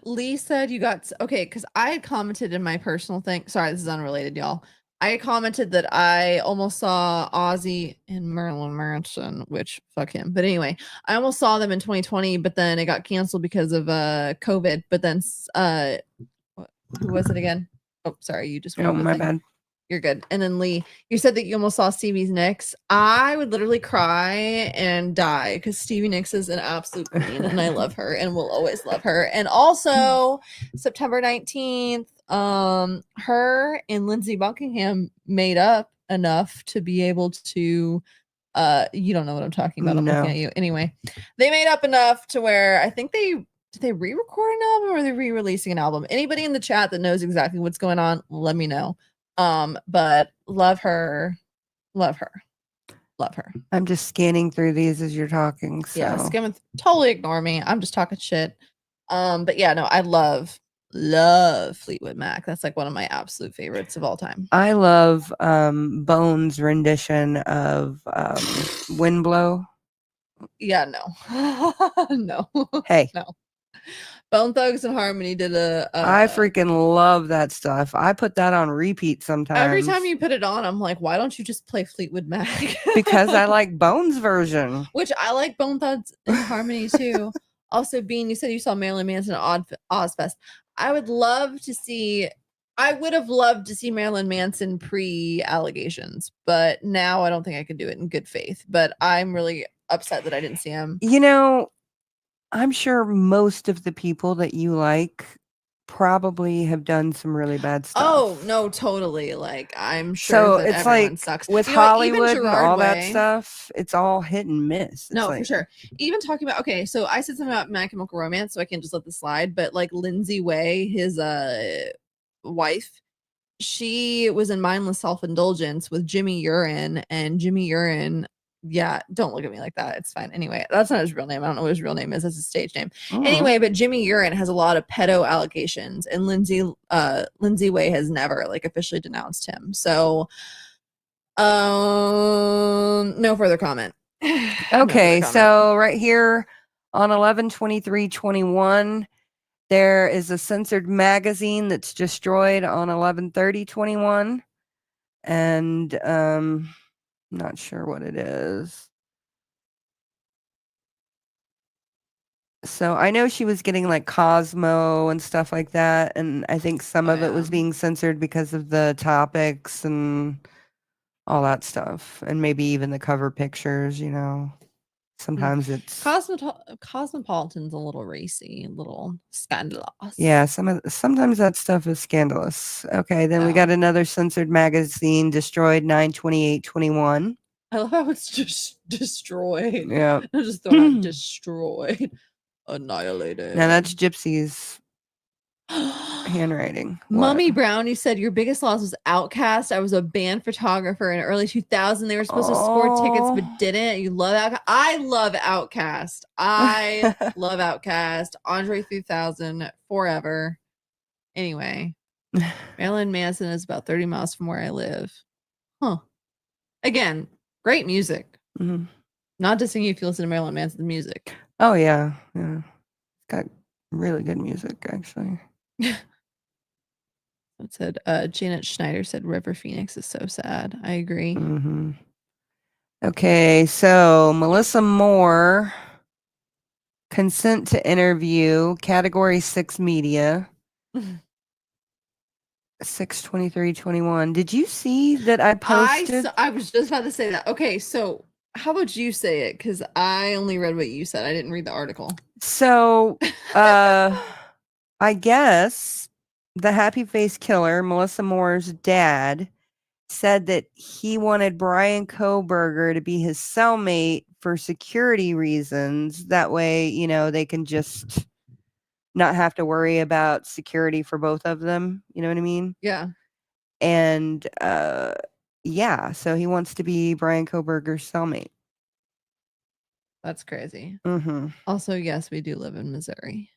Lee said you got okay because I had commented in my personal thing. Sorry, this is unrelated, y'all. I had commented that I almost saw Ozzy and Marilyn Manson, which fuck him. But anyway, I almost saw them in 2020, but then it got canceled because of COVID. But then who was it again? Oh, sorry, you just Oh, my bad. You're good. And then Lee, you said that you almost saw Stevie Nicks. I would literally cry and die because Stevie Nicks is an absolute queen and I love her and will always love her. And also September 19th, her and Lindsey Buckingham made up enough to be able to you don't know what I'm talking about. I'm looking at you. Anyway, they made up enough to where I think did they re-record an album or are they re-releasing an album? Anybody in the chat that knows exactly what's going on, let me know. But love her. I'm just scanning through these as you're talking. So. Yeah, totally ignore me. I'm just talking shit. But yeah, no, I love Fleetwood Mac. That's like one of my absolute favorites of all time. I love Bones' rendition of Wind Blow. Yeah, no. No. Hey. No. Bone Thugs and Harmony did I freaking love that stuff. I put that on repeat sometimes. Every time you put it on, I'm like, why don't you just play Fleetwood Mac? Because I like Bones version. Which I like Bone Thugs and Harmony too. Also, Bean, you said you saw Marilyn Manson at Ozfest. I would have loved to see Marilyn Manson pre-allegations, but now I don't think I could do it in good faith. But I'm really upset that I didn't see him. You know, I'm sure most of the people that you like probably have done some really bad stuff. Oh no, totally. Like I'm sure so that it's everyone like sucks. with You know what, even Hollywood and Gerard all that Way- stuff, it's all hit and miss. It's No, like, for sure. Even talking about, okay, so I said something about My Chemical Romance, so I can't just let this slide. But like Lindsay Way, his wife, she was in mindless self-indulgence with Jimmy Urine, and Jimmy Urine, yeah, don't look at me like that. It's fine. Anyway, that's not his real name. I don't know what his real name is. That's his stage name. Anyway, but Jimmy Urine has a lot of pedo allegations, and Lindsay Way has never like officially denounced him. So no further comment. Okay, so right here on 11/23/21, there is a censored magazine that's destroyed on 11/30/21, and not sure what it is. So I know she was getting like Cosmo and stuff like that, and I think some of it was being censored because of the topics and all that stuff, and maybe even the cover pictures, you know. Sometimes it's Cosmopolitan's a little racy, a little scandalous. yeah, sometimes that stuff is scandalous. Okay, then we got another censored magazine destroyed 9/28/21. I love how it's just destroyed. Yeah. I just thought out destroyed, annihilated. Now that's Gypsy's handwriting. Mummy Brownie said your biggest loss was Outcast. I was a band photographer in early 2000. They were supposed to score tickets but didn't. You love Outcast. I love Outcast. I love Outcast. Andre 3000 forever. Anyway, Marilyn Manson is about 30 miles from where I live. Huh. Again, great music. Mm-hmm. Not dissing you if you listen to Marilyn Manson's music. Oh yeah, yeah. It's got really good music actually. It said Janet Schneider said River Phoenix is so sad. I agree. Mm-hmm. Okay, so Melissa Moore, consent to interview, category 6 media. 6/23/21. Did you see that I posted? I was just about to say that. Okay, so how about you say it? Because I only read what you said. I didn't read the article. So, I guess the Happy Face Killer, Melissa Moore's dad, said that he wanted Brian Kohberger to be his cellmate for security reasons. That way, you know, they can just not have to worry about security for both of them. You know what I mean? Yeah. And yeah, so he wants to be Brian Kohberger's cellmate. That's crazy. Mm-hmm. Also, yes, we do live in Missouri.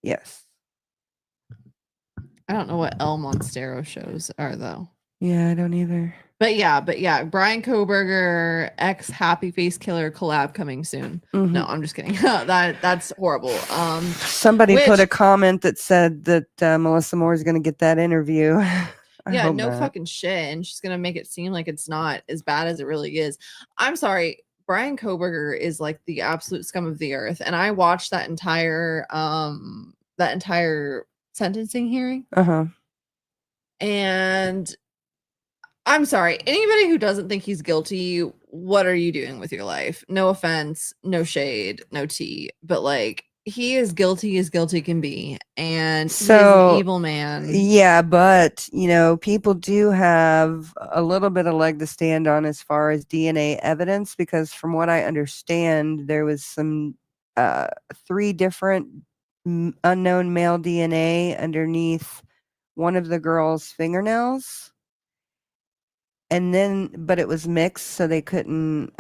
Yes. I don't know what El Monstero shows are though. Yeah, I don't either. But yeah, Brian Kohberger ex Happy Face Killer collab coming soon. Mm-hmm. No, I'm just kidding. That's horrible. Somebody put a comment that said that Melissa Moore is going to get that interview. Yeah, no fucking shit, and she's gonna make it seem like it's not as bad as it really is. I'm sorry, Brian Kohberger is like the absolute scum of the earth, and I watched that entire sentencing hearing. And I'm sorry, anybody who doesn't think he's guilty, what are you doing with your life? No offense, no shade, no tea, but like he is guilty as guilty can be, and so, he is an evil man. Yeah, but you know, people do have a little bit of leg to stand on as far as DNA evidence, because from what I understand, there was some 3 different unknown male DNA underneath one of the girl's fingernails. And then, but it was mixed, so they couldn't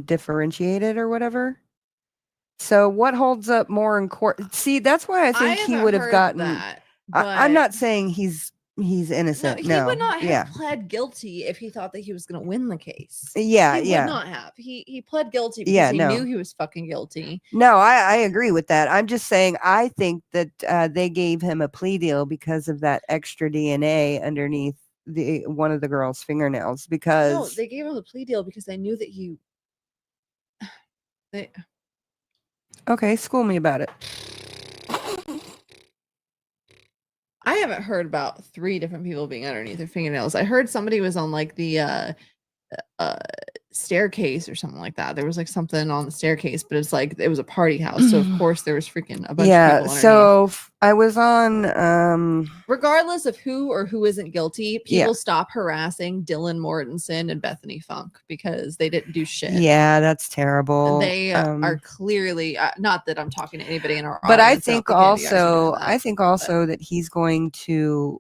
differentiate it or whatever. So what holds up more in court? See, that's why I think he would have gotten that. I'm not saying he's he's No, innocent. he No, would not have yeah, pled guilty if he thought that he was going to win the case. yeah, He would yeah, not have. He pled guilty because yeah. he No, knew he was fucking guilty. no, I agree with that. I'm just saying I think that they gave him a plea deal because of that extra DNA underneath one of the girl's fingernails. No, Because they gave him a plea deal because they knew that he. They, okay, school me about it. I haven't heard about 3 different people being underneath their fingernails. I heard somebody was on like the staircase or something like that. There was like something on the staircase, but it's like it was a party house, so of course there was freaking a bunch of Yeah, people underneath. so I was on Regardless of who or who isn't guilty, Yeah. people stop harassing Dylan Mortensen and Bethany Funk because they didn't do shit. yeah, that's terrible. They are clearly not that I'm talking to anybody in our but I audience. think don't any of you guys are doing also that. I think also that he's going to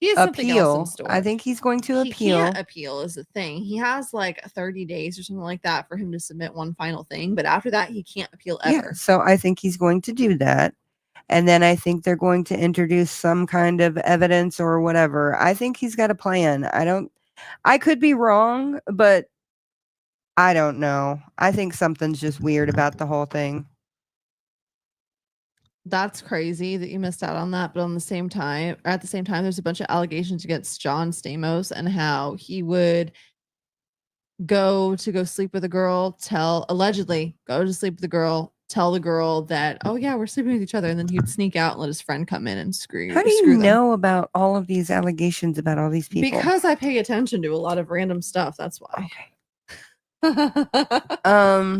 He has something else in appeal. store. I think he's going to He appeal. can't appeal is the thing. He has like 30 days or something like that for him to submit one final thing, but after that he can't appeal Yeah, ever. so I think he's going to do that. And then I think they're going to introduce some kind of evidence or whatever. I think he's got a plan. I could be wrong, but I don't know. I think something's just weird about the whole thing. That's crazy that you missed out on that, but at the same time, there's a bunch of allegations against John Stamos and how he would go sleep with a girl, allegedly go to sleep with a girl, tell the girl that, oh yeah, we're sleeping with each other, and then he'd sneak out and let his friend come in and screw How do you them. know about all of these allegations about all these people? Because I pay attention to a lot of random stuff. That's why. Okay.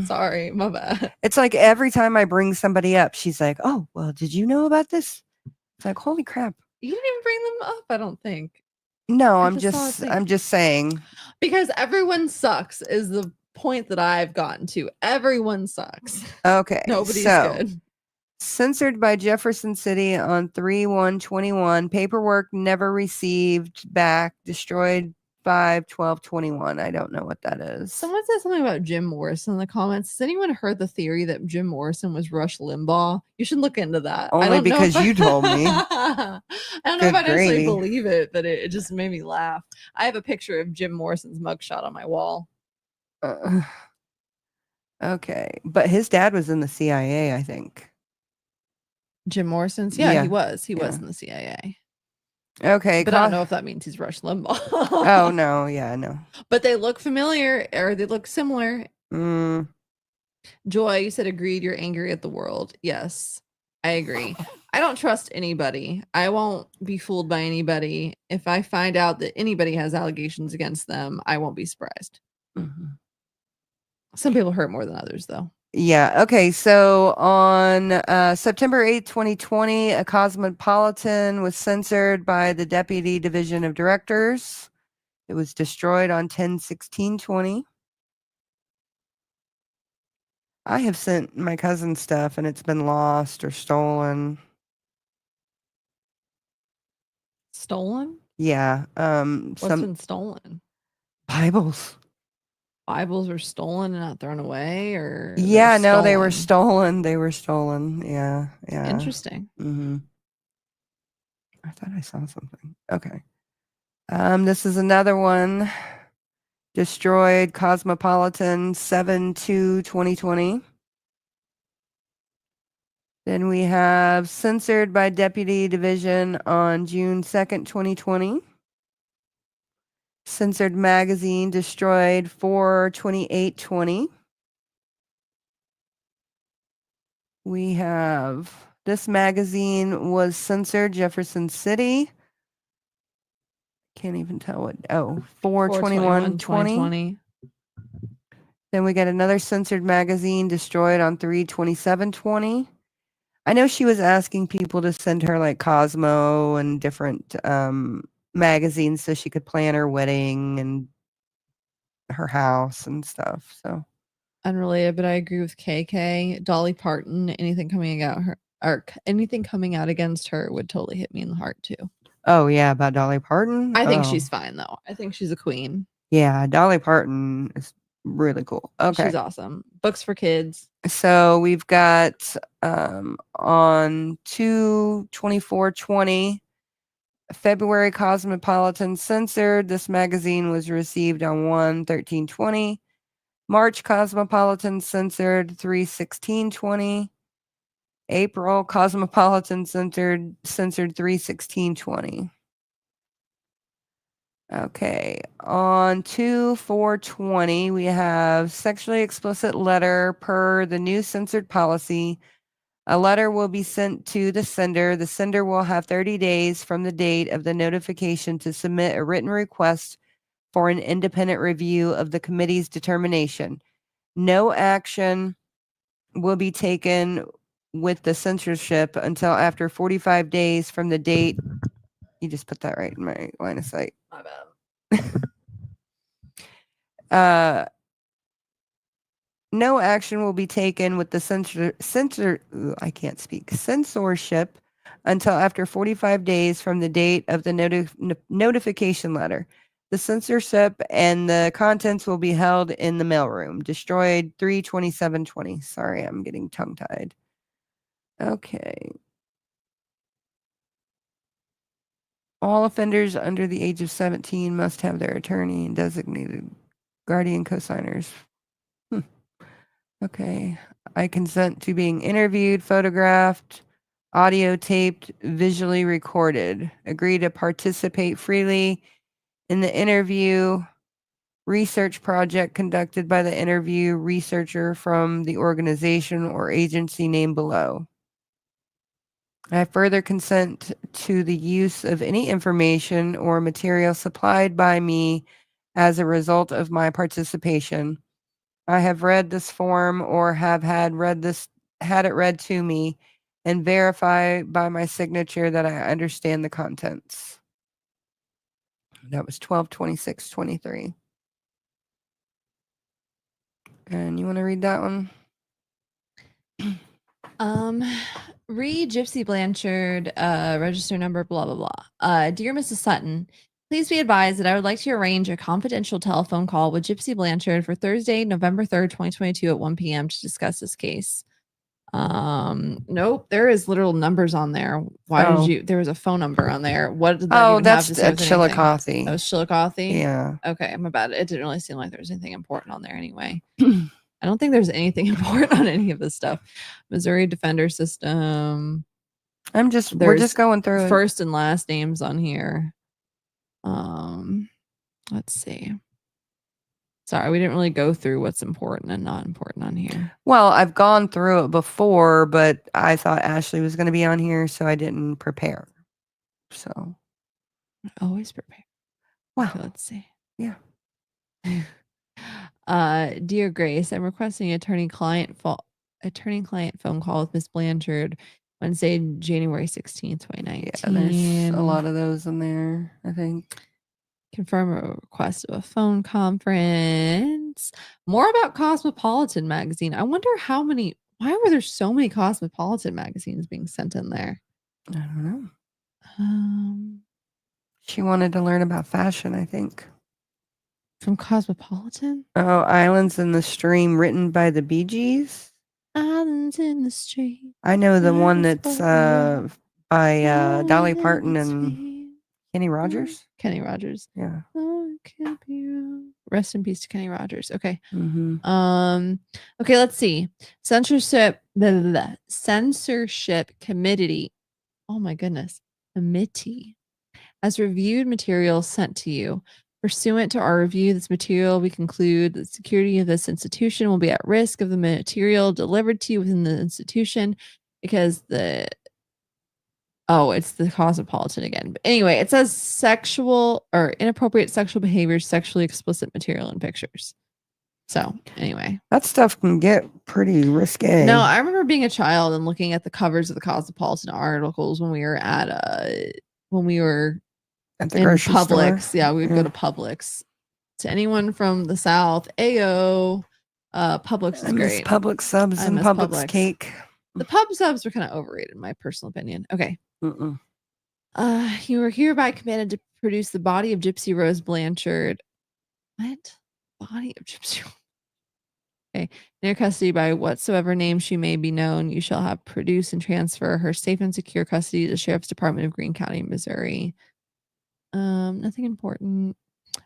Sorry, my bad. It's like every time I bring somebody up, she's like, "Oh, well, did you know about this?" It's like, "Holy crap." You didn't even bring them up, I don't think. No, I I'm just saw a just thing. I'm just saying. Because everyone sucks is the point that I've gotten to. Everyone sucks. Okay. Nobody's so, good. Censored by Jefferson City on 3/1/21. Paperwork never received back. Destroyed 5/12/21. I don't know what that is. Someone said something about Jim Morrison in the comments. Has anyone heard the theory that Jim Morrison was Rush Limbaugh? You should look into that. I Only don't know because if you told me. I don't know Good if I necessarily gravy. believe it, but it just made me laugh. I have a picture of Jim Morrison's mugshot on my wall. Okay, but his dad was in the CIA, I think. Jim Morrison's? Yeah, Yeah, he was. He was yeah. in the CIA. Okay, But I don't know if that means he's Rush Limbaugh. Oh no, yeah, no. But they look familiar or they look similar. Mm. Joy, you said agreed you're angry at the world. Yes, I agree. I don't trust anybody. I won't be fooled by anybody. If I find out that anybody has allegations against them, I won't be surprised. Mm-hmm. Some people hurt more than others, though. Yeah. Okay. So on September 8th, 2020, a Cosmopolitan was censored by the Deputy Division of Directors. It was destroyed on 10/16/20. I have sent my cousin stuff and it's been lost or stolen. Stolen? Yeah. What's Some been stolen? Bibles. Bibles were stolen and not thrown away, or Yeah, no, they were stolen? stolen. They were stolen. Yeah. Yeah. Interesting. Mm-hmm. I thought I saw something. Okay. This is another one. Destroyed Cosmopolitan 7/2/2020. Then we have censored by Deputy Division on June 2nd, 2020. Censored Magazine destroyed 4/28/20. We have this magazine was censored Jefferson City. Can't even tell what. Oh, 4/21/20. Then we got another censored magazine destroyed on 3/27/20. I know she was asking people to send her like Cosmo and different magazines so she could plan her wedding and her house and stuff. So Unrelated, but I agree with KK. Dolly Parton, anything coming out against her would totally hit me in the heart too. oh yeah, about Dolly Parton. I think Oh. she's fine though. I think she's a queen. Yeah, Dolly Parton is really cool. Okay. She's awesome. Books for kids. So we've got on 2/24/20 February Cosmopolitan censored. This magazine was received on 1/13/20. March Cosmopolitan censored 3/16/20. April Cosmopolitan censored 3/16/20. Okay, on 2/4/20, we have sexually explicit letter per the new censored policy. A letter will be sent to the sender. The sender will have 30 days from the date of the notification to submit a written request for an independent review of the committee's determination. No action will be taken with the censorship until after 45 days from the date. You just put that right in my line of sight. My bad. No action will be taken with the censorship until after 45 days from the date of the notification letter. The censorship and the contents will be held in the mailroom. Destroyed 3/27/20. Sorry, I'm getting tongue-tied. Okay. All offenders under the age of 17 must have their attorney and designated guardian co-signers. Okay. I consent to being interviewed, photographed, audio taped, visually recorded. Agree to participate freely in the interview research project conducted by the interview researcher from the organization or agency named below. I further consent to the use of any information or material supplied by me as a result of my participation. I have read this form or have had it read to me and verify by my signature that I understand the contents. That was 12/26/23. And you want to read that one? Read Gypsy Blanchard, register number, blah, blah, blah. Dear Mrs. Sutton, please be advised that I would like to arrange a confidential telephone call with Gypsy Blanchard for Thursday, November 3rd, 2022 at 1 p.m. to discuss this case. Nope, there is literal numbers on there. There was a phone number on there. What did that even that's have to say with anything? Chillicothe. That was Chillicothe? Yeah. Okay, my bad. It didn't really seem like there was anything important on there anyway. I don't think there's anything important on any of this stuff. Missouri Defender System. We're just going through first and last names on here. Let's see. Sorry, we didn't really go through what's important and not important on here. Well, I've gone through it before, but I thought Ashley was going to be on here, so I didn't prepare. So I always prepare. Wow. Okay, let's see. Yeah. Dear Grace, I'm requesting attorney-client phone call with Miss Blanchard Wednesday, January 16th, 2019. Yeah, there's a lot of those in there, I think. Confirm a request of a phone conference. More about Cosmopolitan magazine. I wonder why were there so many Cosmopolitan magazines being sent in there? I don't know. She wanted to learn about fashion, I think. From Cosmopolitan? Oh, Islands in the Stream, written by the Bee Gees. Islands in the Stream. I know the one that's by Dolly Parton and Kenny Rogers. Kenny Rogers. Yeah. Oh, it can't be wrong. Rest in peace to Kenny Rogers. Okay. Mm-hmm. Okay, let's see. Censorship committee. Oh my goodness. Committee has reviewed material sent to you. Pursuant to our review of this material, we conclude that the security of this institution will be at risk of the material delivered to you within the institution because it's the Cosmopolitan again. But anyway, it says sexual or inappropriate sexual behavior, sexually explicit material and pictures. So anyway, that stuff can get pretty risque. No, I remember being a child and looking at the covers of the Cosmopolitan articles when we were at the grocery Publix. Store. Yeah, we would go to Publix. To anyone from the South, Ayo, Publix is great. Publix subs and Publix cake. The pub subs were kind of overrated, in my personal opinion. Okay. Mm-mm. You were hereby commanded to produce the body of Gypsy Rose Blanchard. What? Body of Gypsy Rose. Okay. In your custody by whatsoever name she may be known, you shall have produce and transfer her safe and secure custody to the Sheriff's Department of Greene County, Missouri. Nothing important.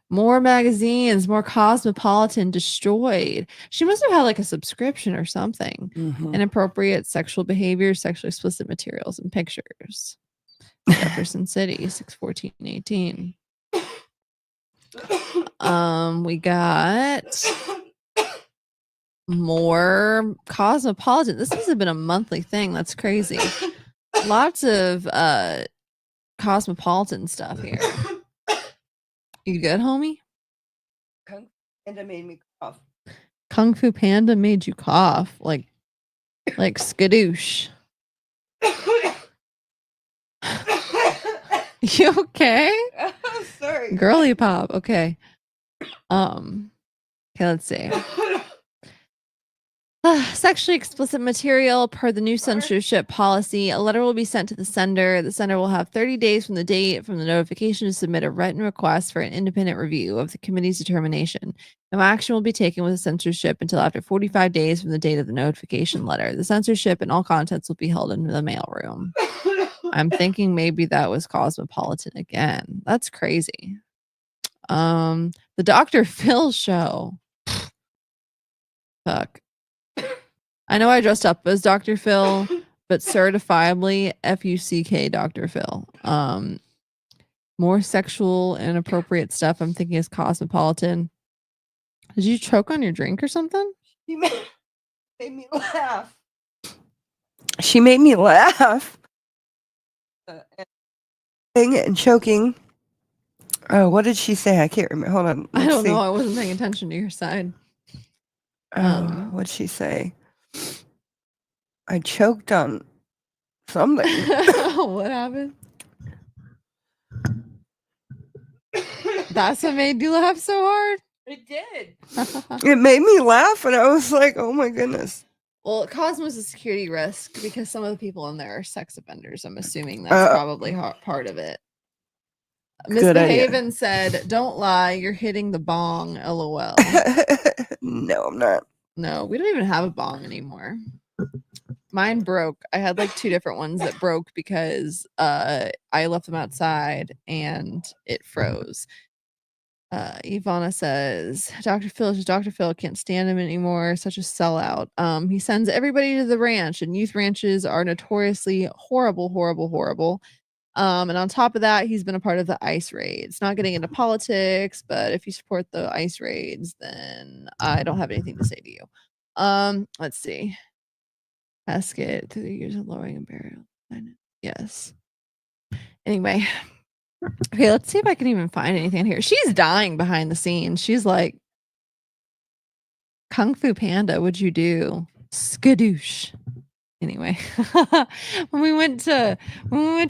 More magazines, more Cosmopolitan destroyed. She must have had like a subscription or something. Inappropriate sexual behavior, sexually explicit materials and pictures. Jefferson City, 6/14/18. We got more Cosmopolitan. This has been a monthly thing. That's crazy. Lots of Cosmopolitan stuff here. You good, homie? Kung Panda made me cough. Kung Fu Panda made you cough, like skadoosh. You okay? Oh, sorry. Girly pop. Okay. Okay, let's see. Sexually explicit material per the new censorship policy. A letter will be sent to the sender. The sender will have 30 days from the date from the notification to submit a written request for an independent review of the committee's determination. No action will be taken with the censorship until after 45 days from the date of the notification letter. The censorship and all contents will be held in the mailroom. I'm thinking maybe that was Cosmopolitan again. That's crazy. The Dr. Phil show. Fuck. I know I dressed up as Dr. Phil, but certifiably FUCK Dr. Phil. More sexual and inappropriate stuff. I'm thinking is Cosmopolitan. Did you choke on your drink or something? She made me laugh. She made me laugh. And choking. Oh, what did she say? I can't remember. Hold on. I don't know. I wasn't paying attention to your side. What'd she say? I choked on something. What happened? That's what made you laugh so hard? It did. It made me laugh, and I was like, oh my goodness. Well, Cosmo's a security risk because some of the people in there are sex offenders. I'm assuming that's probably part of it. Miss Behaven said, don't lie, you're hitting the bong, lol. No, I'm not. No, we don't even have a bong anymore. Mine broke. I had like 2 different ones that broke because I left them outside and it froze. Ivana says, Dr. Phil can't stand him anymore. Such a sellout. He sends everybody to the ranch, and youth ranches are notoriously horrible, horrible, horrible. And on top of that, he's been a part of the ICE raids. Not getting into politics, but if you support the ICE raids, then I don't have anything to say to you. Let's see. Casket through the years of lowering and burial. Yes. Anyway. Okay, let's see if I can even find anything here. She's dying behind the scenes. She's like, Kung Fu Panda, what'd you do? Skadoosh. Anyway, when we went to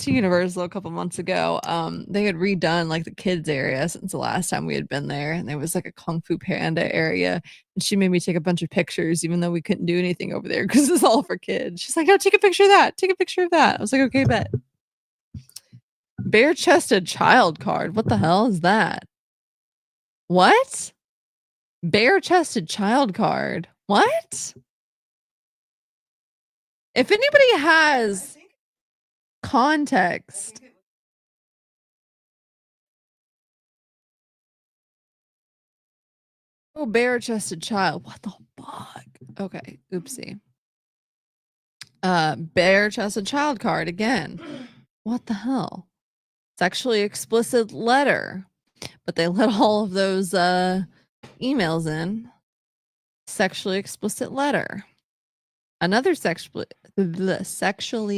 Universal a couple months ago, they had redone like the kids area since the last time we had been there, and there was like a Kung Fu Panda area, and she made me take a bunch of pictures, even though we couldn't do anything over there because it's all for kids. She's like, "No, take a picture of that. Take a picture of that." I was like, "Okay, bet." Bare-chested child card. What the hell is that? What? Bare-chested child card. What? If anybody has context. Oh, bare-chested child. What the fuck? Okay, oopsie. Bare-chested child card again. What the hell? Sexually explicit letter. But they let all of those emails in. Sexually explicit letter. Another sexually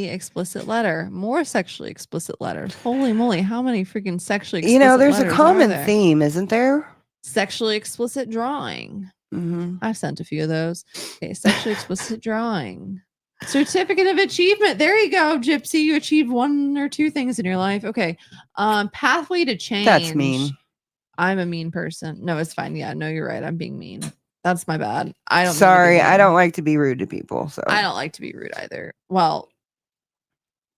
explicit letter. More sexually explicit letters. Holy moly, how many freaking sexually explicit there's a letters common are there? theme, isn't there? Sexually explicit drawing. Mm-hmm. I've sent a few of those. Okay, sexually explicit drawing. Certificate of achievement. There you go, Gypsy. You achieved 1 or 2 things in your life. Okay. Pathway to change. That's mean. I'm a mean person. No, it's fine. Yeah, no, you're right. I'm being mean. That's my bad. I don't. Sorry, I don't like to be rude to people. So I don't like to be rude either. Well,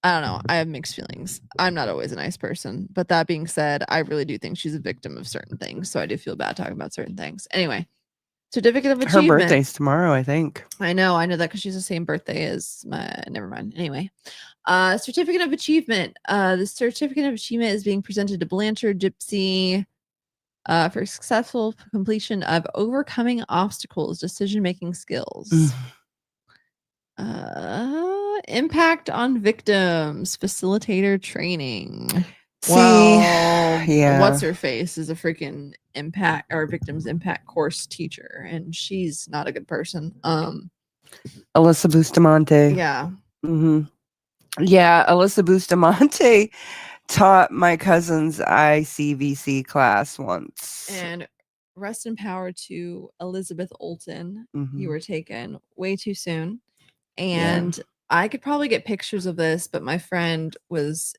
I don't know. I have mixed feelings. I'm not always a nice person. But that being said, I really do think she's a victim of certain things. So I do feel bad talking about certain things. Anyway. Certificate of Her achievement. birthday's tomorrow, I think. I know that because she's the same birthday as my. Never mind. Anyway, certificate of achievement. The certificate of achievement is being presented to Blanchard Gypsy for successful completion of overcoming obstacles, decision-making skills. Impact on victims, facilitator training. See, Well, yeah. what's her face is a freaking impact or victims impact course teacher, and she's not a good person. Alyssa Bustamante. Yeah. Yeah, Alyssa Bustamante taught my cousin's ICVC class once. And rest in power to Elizabeth Olton. You Mhm. were taken way too soon. And I could probably get pictures of this, but my friend was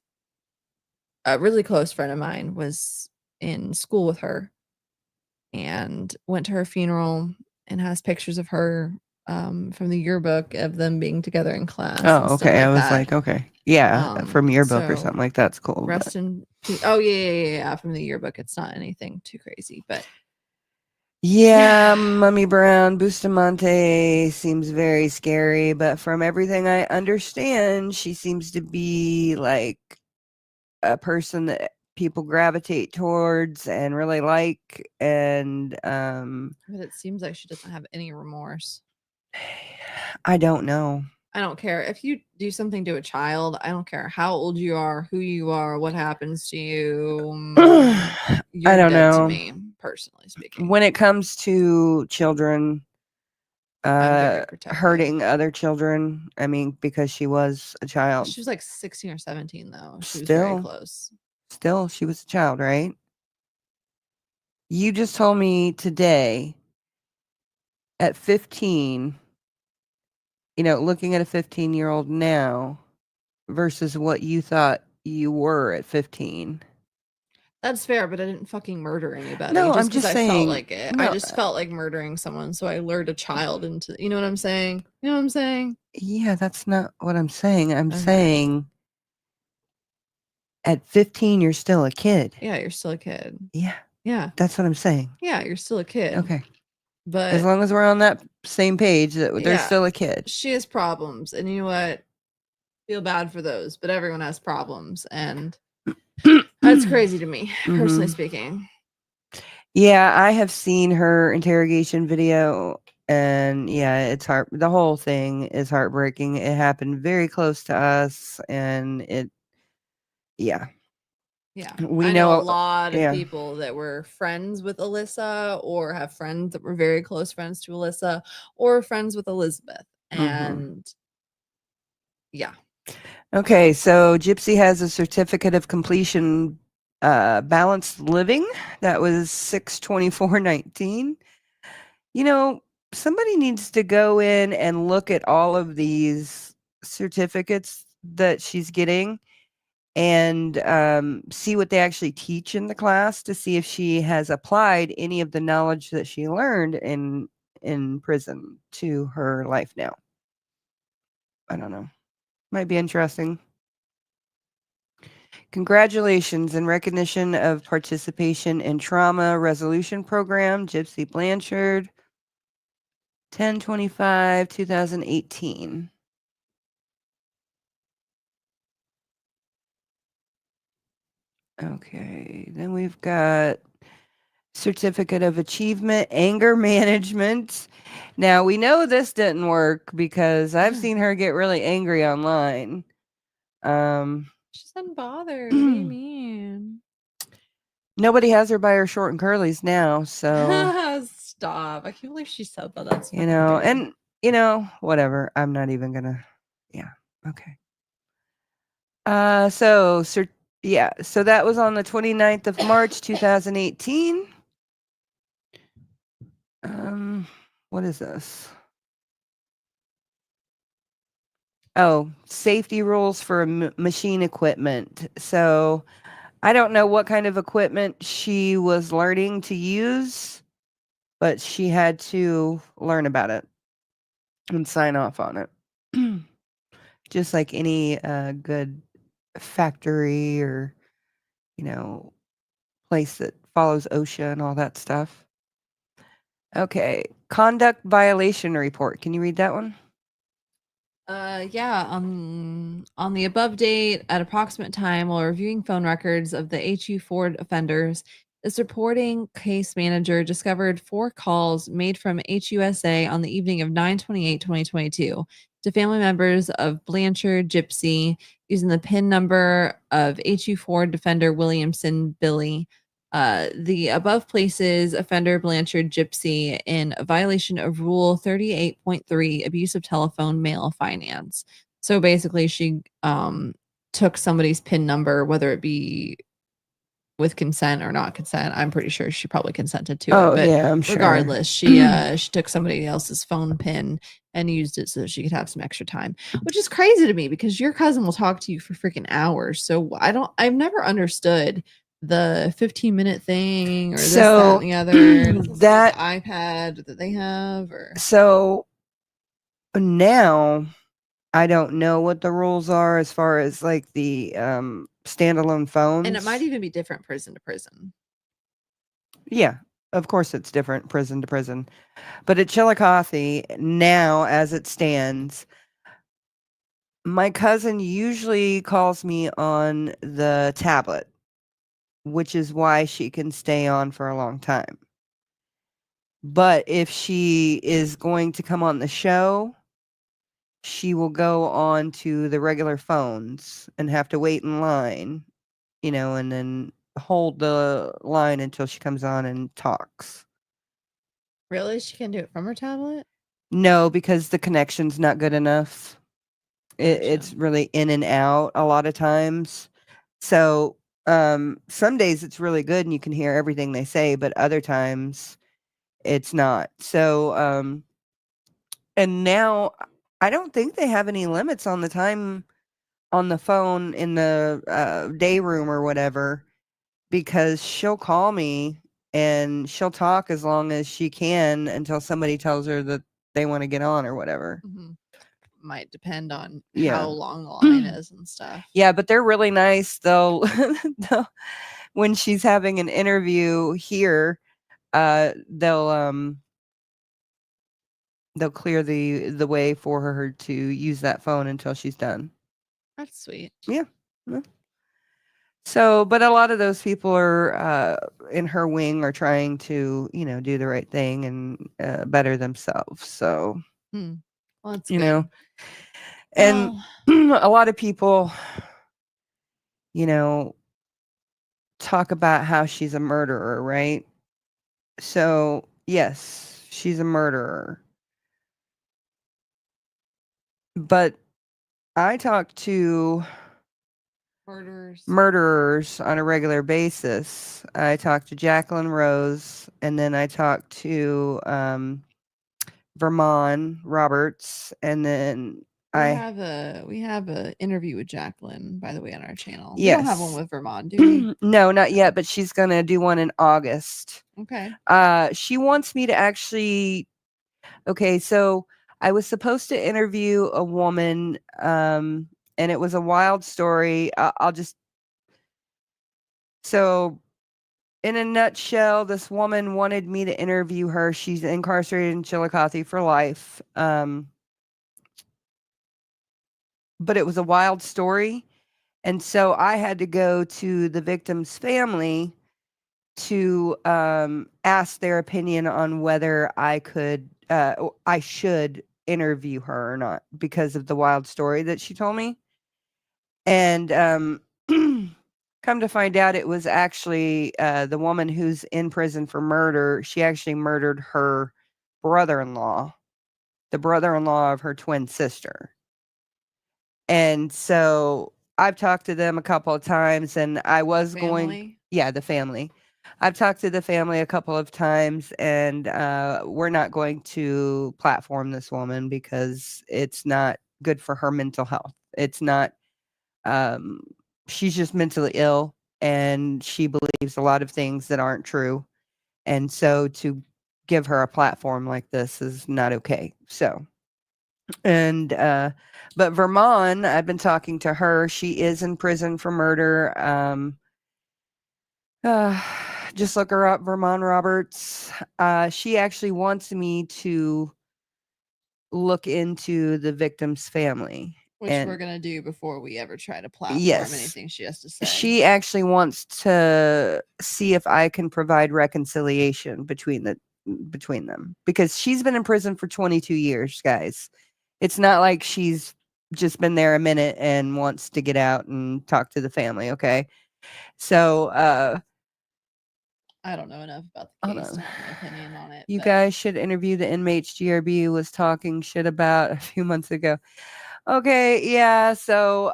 a really close friend of mine was in school with her and went to her funeral and has pictures of her from the yearbook of them being together in class. and Oh, stuff okay. I was that. like, okay. Yeah, from yearbook or so something like that's cool. but- Rest in peace. Oh yeah, from the yearbook. It's not anything too crazy, but Yeah, Mummy Brown Bustamante seems very scary, but from everything I understand, she seems to be like a person that people gravitate towards and really like. And but it seems like she doesn't have any remorse. I don't know. I don't care if you do something to a child. I don't care how old you are, who you are, what happens to you. You're I don't dead know. to me, personally speaking. When it comes to children very protective. hurting other children, I mean, because she was a child. She was like 16 or 17, though. She was very Still. close. Still, she was a child, right? You just told me today at 15, looking at a 15-year-old now versus what you thought you were at 15. That's fair, but I didn't fucking murder anybody. No, I'm 'cause just I saying. felt like it. I No, just felt like murdering someone, so I lured a child into. You know what I'm saying? You know what I'm saying? yeah, that's not what I'm saying. I'm Okay. saying at 15, you're still a kid. Yeah, you're still a kid. Yeah, Yeah, that's what I'm saying. yeah, you're still a kid. Okay. But As long as we're on that same page, that they're Yeah. still a kid. she has problems, and you know what? Feel bad for those, but everyone has problems, and that's crazy to me, personally Mhm. speaking. Yeah, I have seen her interrogation video, and yeah, it's the whole thing is heartbreaking. It happened very close to us, and yeah. Yeah, We I know know- a lot of yeah. people that were friends with Alyssa, or have friends that were very close friends to Alyssa, or friends with Elizabeth, and yeah. Okay, so Gypsy has a certificate of completion, balanced living. That was 6/24/19. Somebody needs to go in and look at all of these certificates that she's getting and see what they actually teach in the class to see if she has applied any of the knowledge that she learned in prison to her life now. I don't know. Might be interesting. Congratulations in recognition of participation in trauma resolution program, Gypsy Blanchard, 10/25/2018. Okay, then we've got certificate of achievement, anger management. Now we know this didn't work because I've seen her get really angry online. She's unbothered. What do you mean? Nobody has her by her short and curlies now, so Stop. I can't believe she said that. That's and whatever. I'm not even gonna. Yeah. Okay. So that was on the 29th of March 2018. What is this? Oh, safety rules for machine equipment. So I don't know what kind of equipment she was learning to use, but she had to learn about it and sign off on it. Just like any good factory or, place that follows OSHA and all that stuff. Okay. Conduct violation report. Can you read that one? Yeah, on the above date at approximate time while reviewing phone records of the HU Ford offenders, the supporting case manager discovered 4 calls made from HUSA on the evening of 9/28/2022 to family members of Blanchard Gypsy using the PIN number of HU Ford defender Williamson Billy. The above places offender Blanchard Gypsy in violation of Rule 38.3, abuse of telephone mail finance. So basically, she took somebody's PIN number, whether it be with consent or not consent. I'm pretty sure she probably consented to it, but yeah, I'm sure. regardless, she she took somebody else's phone PIN and used it so she could have some extra time, which is crazy to me because your cousin will talk to you for freaking hours. So I've never understood the 15-minute thing or this, that, and the other. That iPad that they have, or so now I don't know what the rules are as far as like the standalone phones. and it might even be different prison to prison. Yeah, of course it's different prison to prison. But at Chillicothe, now as it stands, my cousin usually calls me on the tablet, which is why she can stay on for a long time. But if she is going to come on the show, she will go on to the regular phones and have to wait in line, and then hold the line until she comes on and talks. Really? She can do it from her tablet? No, because the connection's not good enough. It's Gotcha. really in and out a lot of times. So some days it's really good and you can hear everything they say, but other times it's not. So and now I don't think they have any limits on the time on the phone in the day room or whatever, because she'll call me and she'll talk as long as she can until somebody tells her that they want to get on or whatever. Might depend on Yeah. how long the line is and stuff. Yeah, but they're really nice. They'll when she's having an interview here, they'll clear the way for her to use that phone until she's done. That's sweet. Yeah. So, but a lot of those people are in her wing are trying to, do the right thing and better themselves. So, Well, that's you good. know, and a lot of people, talk about how she's a murderer, right? So, yes, she's a murderer. But I talk to murderers on a regular basis. I talk to Jacqueline Rose, and then I talk to Vermont Roberts, and then we have a interview with Jacqueline, by the way, on our channel. Yes. We don't have one with Vermont, do we? No, not yet, but she's gonna do one in August. Okay. She wants me to actually. Okay, so I was supposed to interview a woman, and it was a wild story. So in a nutshell, this woman wanted me to interview her. She's incarcerated in Chillicothe for life. But it was a wild story. And so I had to go to the victim's family to ask their opinion on whether I should interview her or not because of the wild story that she told me. And come to find out, it was actually the woman who's in prison for murder. She actually murdered her brother-in-law, the brother-in-law of her twin sister. And so I've talked to them a couple of times, and I was going, yeah, the family. I've talked to the family a couple of times, and we're not going to platform this woman because it's not good for her mental health. It's not, she's just mentally ill, and she believes a lot of things that aren't true. And so to give her a platform like this is not okay. So, and but Vermont, I've been talking to her. She is in prison for murder. Just look her up, Vermont Roberts. She actually wants me to look into the victim's family. Which and we're gonna do before we ever try to platform Yes. anything she has to say. She actually wants to see if I can provide reconciliation between them, because she's been in prison for 22 years, guys. It's not like she's just been there a minute and wants to get out and talk to the family, okay? So, I don't know enough about the Hold case to on. have an opinion on it. you but guys should interview the inmates GRB was talking shit about a few months ago. Okay, yeah, so,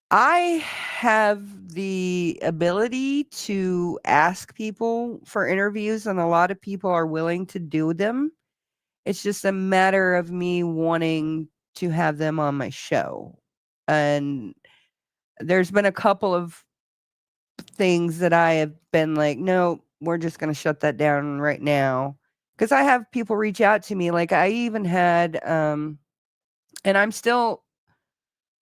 I have the ability to ask people for interviews, and a lot of people are willing to do them. It's just a matter of me wanting to have them on my show. And there's been a couple of things that I have been like, no, we're just going to shut that down right now. Because I have people reach out to me. Like, I even had, and I'm still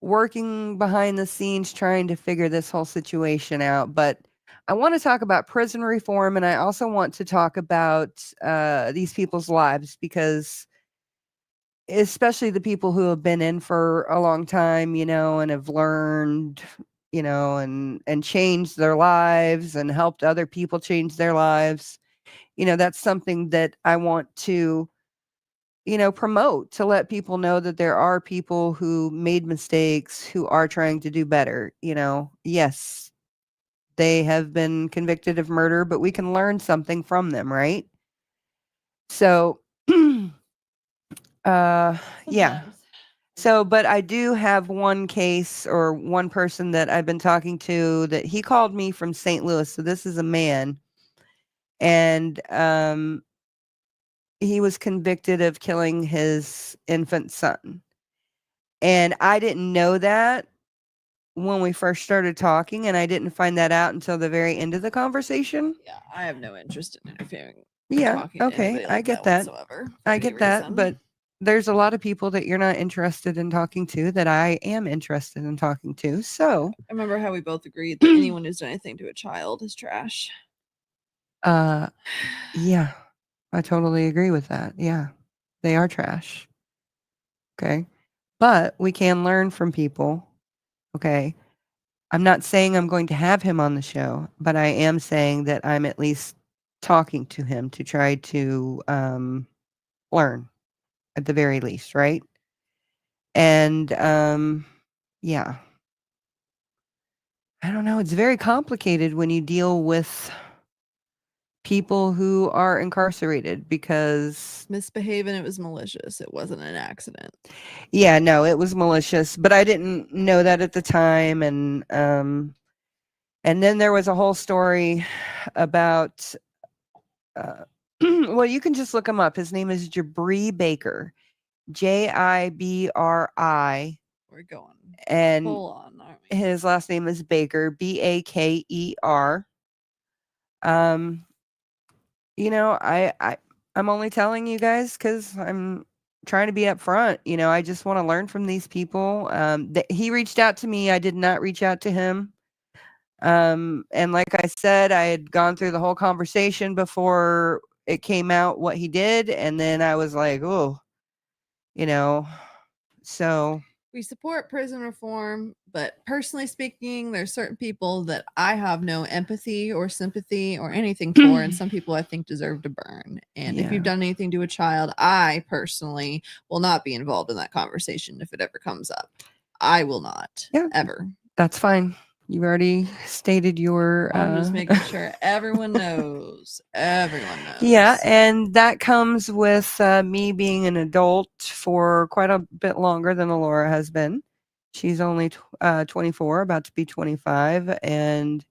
working behind the scenes trying to figure this whole situation out. But I want to talk about prison reform, and I also want to talk about these people's lives, because especially the people who have been in for a long time, and have learned, and changed their lives and helped other people change their lives. That's something that I want to promote, to let people know that there are people who made mistakes who are trying to do better. Yes, they have been convicted of murder, but we can learn something from them, right? So, yeah. sometimes. So, but I do have one case, or one person that I've been talking to, that he called me from St. Louis. So this is a man, and he was convicted of killing his infant son. And I didn't know that when we first started talking, and I didn't find that out until the very end of the conversation. Yeah, I have no interest in interfering. Yeah, Talking to okay, anybody I like get that. whatsoever, for I any get that, reason. but there's a lot of people that you're not interested in talking to that I am interested in talking to. So, I remember how we both agreed that anyone who's done anything to a child is trash. Yeah, I totally agree with that. Yeah, they are trash. Okay. But we can learn from people. Okay. I'm not saying I'm going to have him on the show, but I am saying that I'm at least talking to him to try to learn, at the very least, right? And yeah. I don't know. It's very complicated when you deal with people who are incarcerated, because Misbehaving, it was malicious. It wasn't an accident. yeah, no, it was malicious, but I didn't know that at the time. And then there was a whole story about well, you can just look him up. His name is Jabri Baker. Jibri. We're going And full on, aren't we? his last name is Baker, Baker. I'm only telling you guys because I'm trying to be upfront. I just want to learn from these people. He reached out to me. I did not reach out to him. And like I said, I had gone through the whole conversation before it came out what he did, and then I was like, oh, so We support prison reform, but personally speaking, there's certain people that I have no empathy or sympathy or anything for, and some people I think deserve to burn. And if you've Yeah. done anything to a child, I personally will not be involved in that conversation if it ever comes up. I will not, Yeah. ever. That's fine. You've already stated your. I'm just making sure everyone knows. Everyone knows. Yeah, and that comes with me being an adult for quite a bit longer than Alora has been. She's only 24, about to be 25, and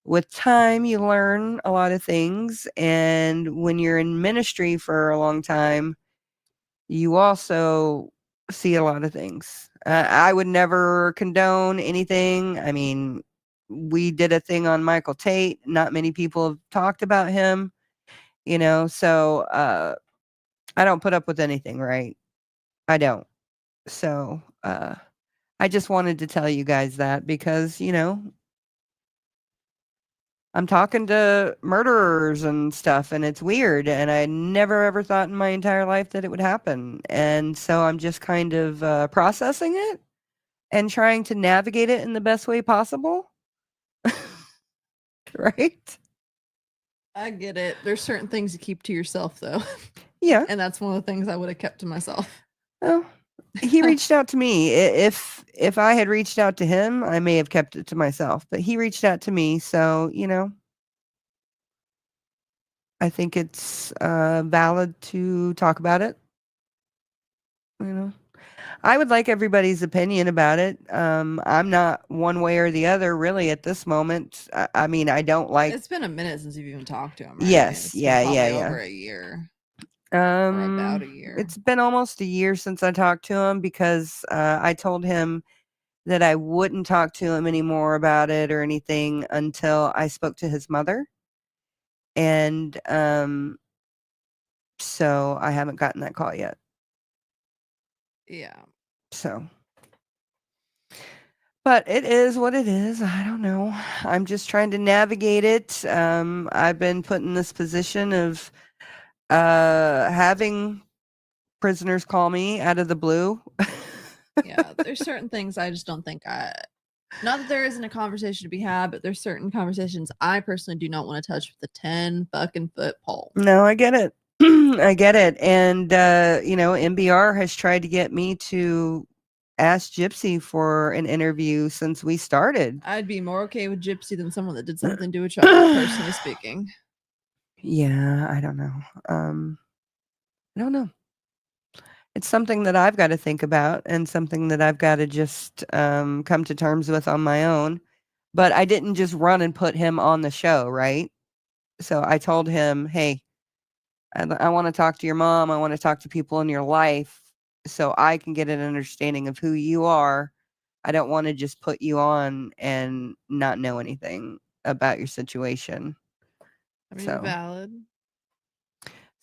with time, you learn a lot of things. And when you're in ministry for a long time, you also see a lot of things. I would never condone anything. I mean, we did a thing on Michael Tate. Not many people have talked about him, so I don't put up with anything, right? I don't. So I just wanted to tell you guys that, because, I'm talking to murderers and stuff, and it's weird. And I never ever thought in my entire life that it would happen. And so I'm just kind of processing it and trying to navigate it in the best way possible. Right? I get it. There's certain things you keep to yourself, though. Yeah. And that's one of the things I would have kept to myself. Well, he reached out to me. If I had reached out to him, I may have kept it to myself. But he reached out to me, so I think it's valid to talk about it. I would like everybody's opinion about it. I'm not one way or the other really at this moment. I mean, I don't like. It's been a minute since you've even talked to him. Right? Yes, It's yeah. Over a year. Or about a year. It's been almost a year since I talked to him because I told him that I wouldn't talk to him anymore about it or anything until I spoke to his mother. And so I haven't gotten that call yet. Yeah. So, but it is what it is. I don't know. I'm just trying to navigate it. I've been put in this position of having prisoners call me out of the blue. Yeah, there's certain things I just don't think not that there isn't a conversation to be had, but there's certain conversations I personally do not want to touch with a 10 fucking foot pole. No, I get it. I get it. And, MBR has tried to get me to ask Gypsy for an interview since we started. I'd be more okay with Gypsy than someone that did something to a child, personally speaking. Yeah, I don't know. I don't know. It's something that I've got to think about and something that I've got to just come to terms with on my own. But I didn't just run and put him on the show, right? So I told him, hey, I want to talk to your mom. I want to talk to people in your life so I can get an understanding of who you are. I don't want to just put you on and not know anything about your situation. I mean, valid.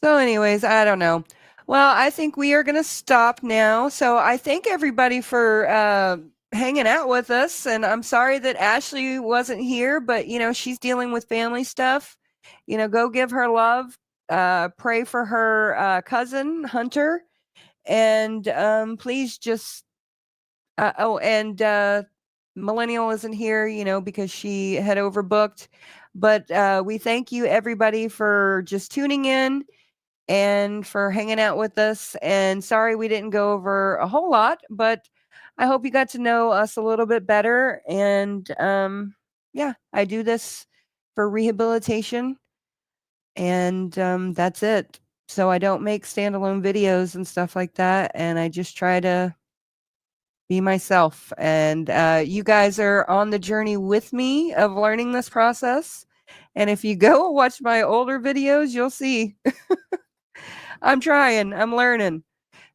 So anyways, I don't know. Well, I think we are going to stop now. So I thank everybody for hanging out with us. And I'm sorry that Ashley wasn't here, but, she's dealing with family stuff. Go give her love. Pray for her cousin, Hunter. And please just... Millennial isn't here, because she had overbooked. But we thank you, everybody, for just tuning in and for hanging out with us. And sorry we didn't go over a whole lot, but I hope you got to know us a little bit better. And I do this for rehabilitation. And that's it. So I don't make standalone videos and stuff like that. And I just try to be myself. And you guys are on the journey with me of learning this process. And if you go watch my older videos, you'll see. I'm trying. I'm learning.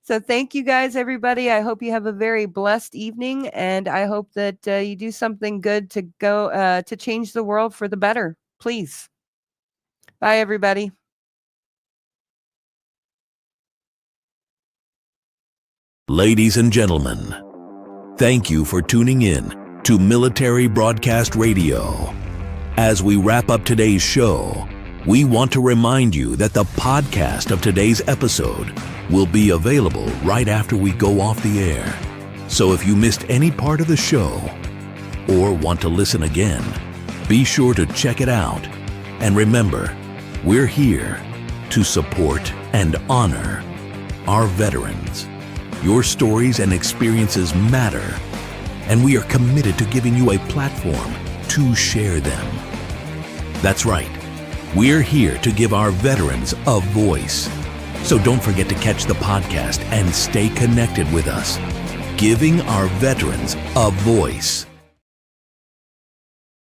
So thank you guys, everybody. I hope you have a very blessed evening. And I hope that you do something good to go to change the world for the better. Please. Bye, everybody. Ladies and gentlemen, thank you for tuning in to Military Broadcast Radio. As we wrap up today's show, we want to remind you that the podcast of today's episode will be available right after we go off the air. So if you missed any part of the show or want to listen again, be sure to check it out. And remember, we're here to support and honor our veterans. Your stories and experiences matter, and we are committed to giving you a platform to share them. That's right. We're here to give our veterans a voice. So don't forget to catch the podcast and stay connected with us. Giving our veterans a voice.